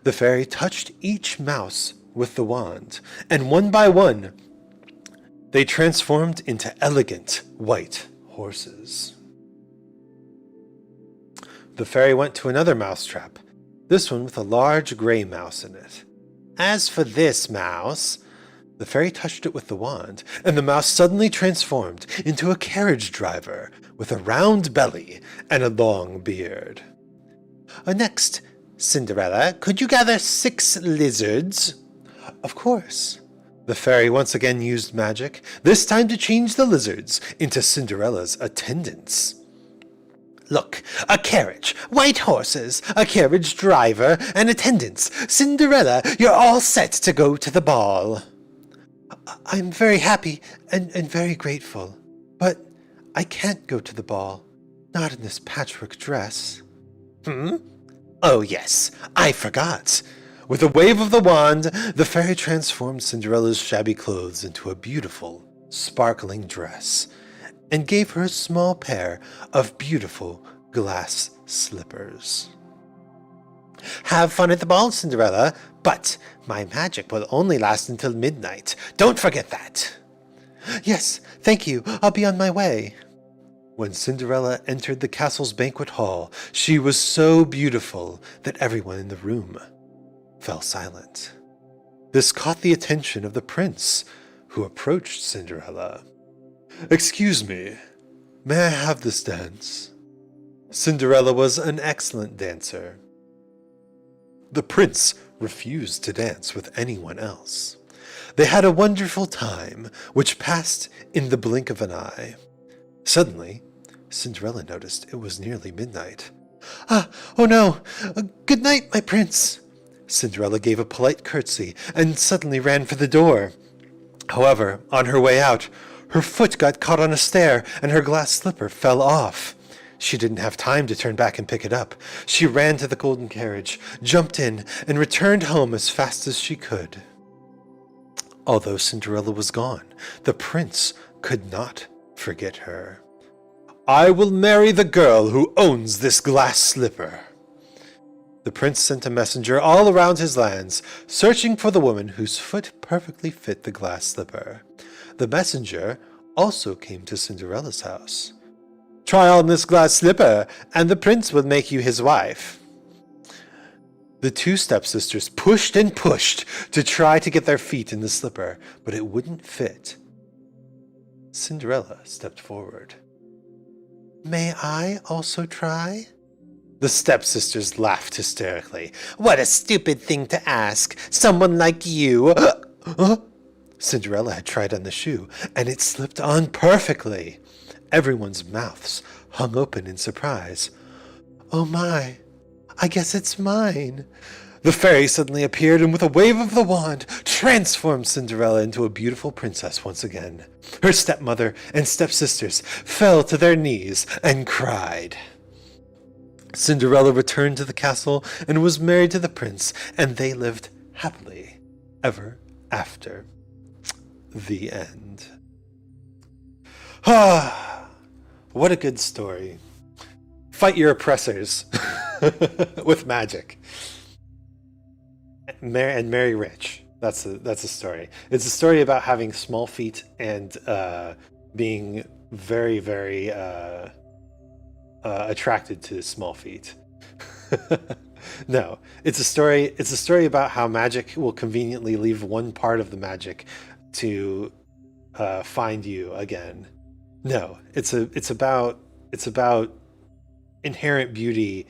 The fairy touched each mouse with the wand, and one by one, they transformed into elegant white horses. The fairy went to another mousetrap, this one with a large gray mouse in it. As for this mouse, the fairy touched it with the wand, and the mouse suddenly transformed into a carriage driver with a round belly and a long beard. Next, Cinderella, could you gather 6 lizards? Of course. The fairy once again used magic, this time to change the lizards into Cinderella's attendants. Look, a carriage, white horses, a carriage driver, and attendants. Cinderella, you're all set to go to the ball. I'm very happy and very grateful, but I can't go to the ball. Not in this patchwork dress. Oh yes, I forgot. With a wave of the wand, the fairy transformed Cinderella's shabby clothes into a beautiful, sparkling dress, and gave her a small pair of beautiful glass slippers. Have fun at the ball, Cinderella, but my magic will only last until midnight. Don't forget that. Yes, thank you. I'll be on my way. When Cinderella entered the castle's banquet hall, she was so beautiful that everyone in the room fell silent. This caught the attention of the prince, who approached Cinderella. Excuse me, may I have this dance? Cinderella was an excellent dancer. The prince refused to dance with anyone else. They had a wonderful time, which passed in the blink of an eye. Suddenly, Cinderella noticed it was nearly midnight. Oh no! Good night, my prince! Cinderella gave a polite curtsy and suddenly ran for the door. However, on her way out, her foot got caught on a stair and her glass slipper fell off. She didn't have time to turn back and pick it up. She ran to the golden carriage, jumped in, and returned home as fast as she could. Although Cinderella was gone, the prince could not forget her. I will marry the girl who owns this glass slipper. The prince sent a messenger all around his lands, searching for the woman whose foot perfectly fit the glass slipper. The messenger also came to Cinderella's house. Try on this glass slipper, and the prince will make you his wife. The two stepsisters pushed and pushed to try to get their feet in the slipper, but it wouldn't fit. Cinderella stepped forward. May I also try? The stepsisters laughed hysterically. What a stupid thing to ask! Someone like you! Cinderella had tried on the shoe, and it slipped on perfectly. Everyone's mouths hung open in surprise. Oh my, I guess it's mine. The fairy suddenly appeared and with a wave of the wand transformed Cinderella into a beautiful princess once again. Her stepmother and stepsisters fell to their knees and cried. Cinderella returned to the castle and was married to the prince, and they lived happily ever after. The end. What a good story. Fight your oppressors with magic. And marry rich. That's a story. It's a story about having small feet and being very, very attracted to small feet. No, it's a story about how magic will conveniently leave one part of the magic to find you again. No, it's about inherent beauty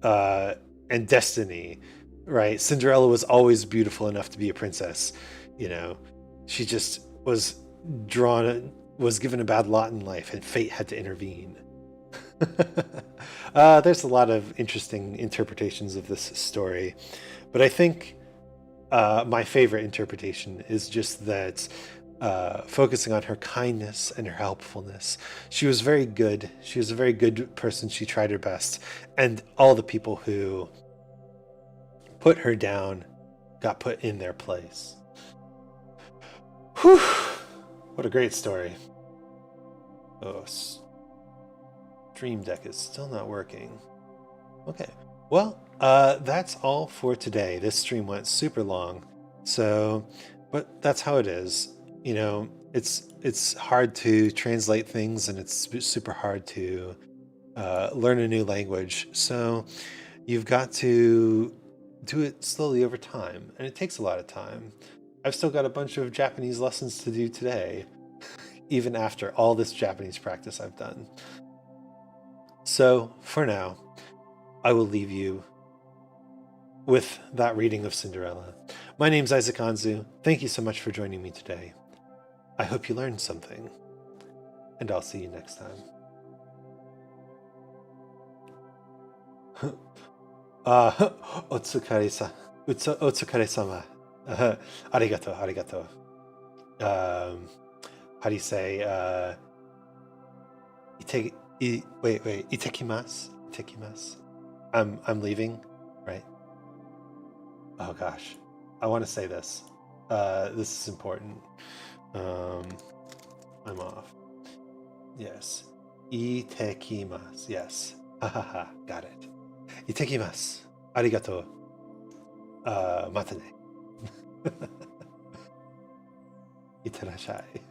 and destiny, right? Cinderella was always beautiful enough to be a princess. You know, she just was given a bad lot in life, and fate had to intervene. There's a lot of interesting interpretations of this story, but I think my favorite interpretation is just that focusing on her kindness and her helpfulness. She was very good. She was a very good person. She tried her best. And all the people who put her down got put in their place. Whew! What a great story. Oh, Stream Deck is still not working. Okay. Well, that's all for today. This stream went super long. But that's how it is. You know, it's hard to translate things, and it's super hard to learn a new language. So you've got to do it slowly over time, and it takes a lot of time. I've still got a bunch of Japanese lessons to do today, even after all this Japanese practice I've done. So for now, I will leave you with that reading of Cinderella. My name's Isaac Anzu. Thank you so much for joining me today. I hope you learned something, and I'll see you next time. Otsukare-sama. Arigato, arigato. How do you say, wait, itekimasu? Itekimasu? I'm leaving, right? Oh gosh. I want to say this. This is important. I'm off. Yes. Itekimasu. Yes. Hahaha. Got it. Itekimasu. Arigato. Mata ne. Itterashai.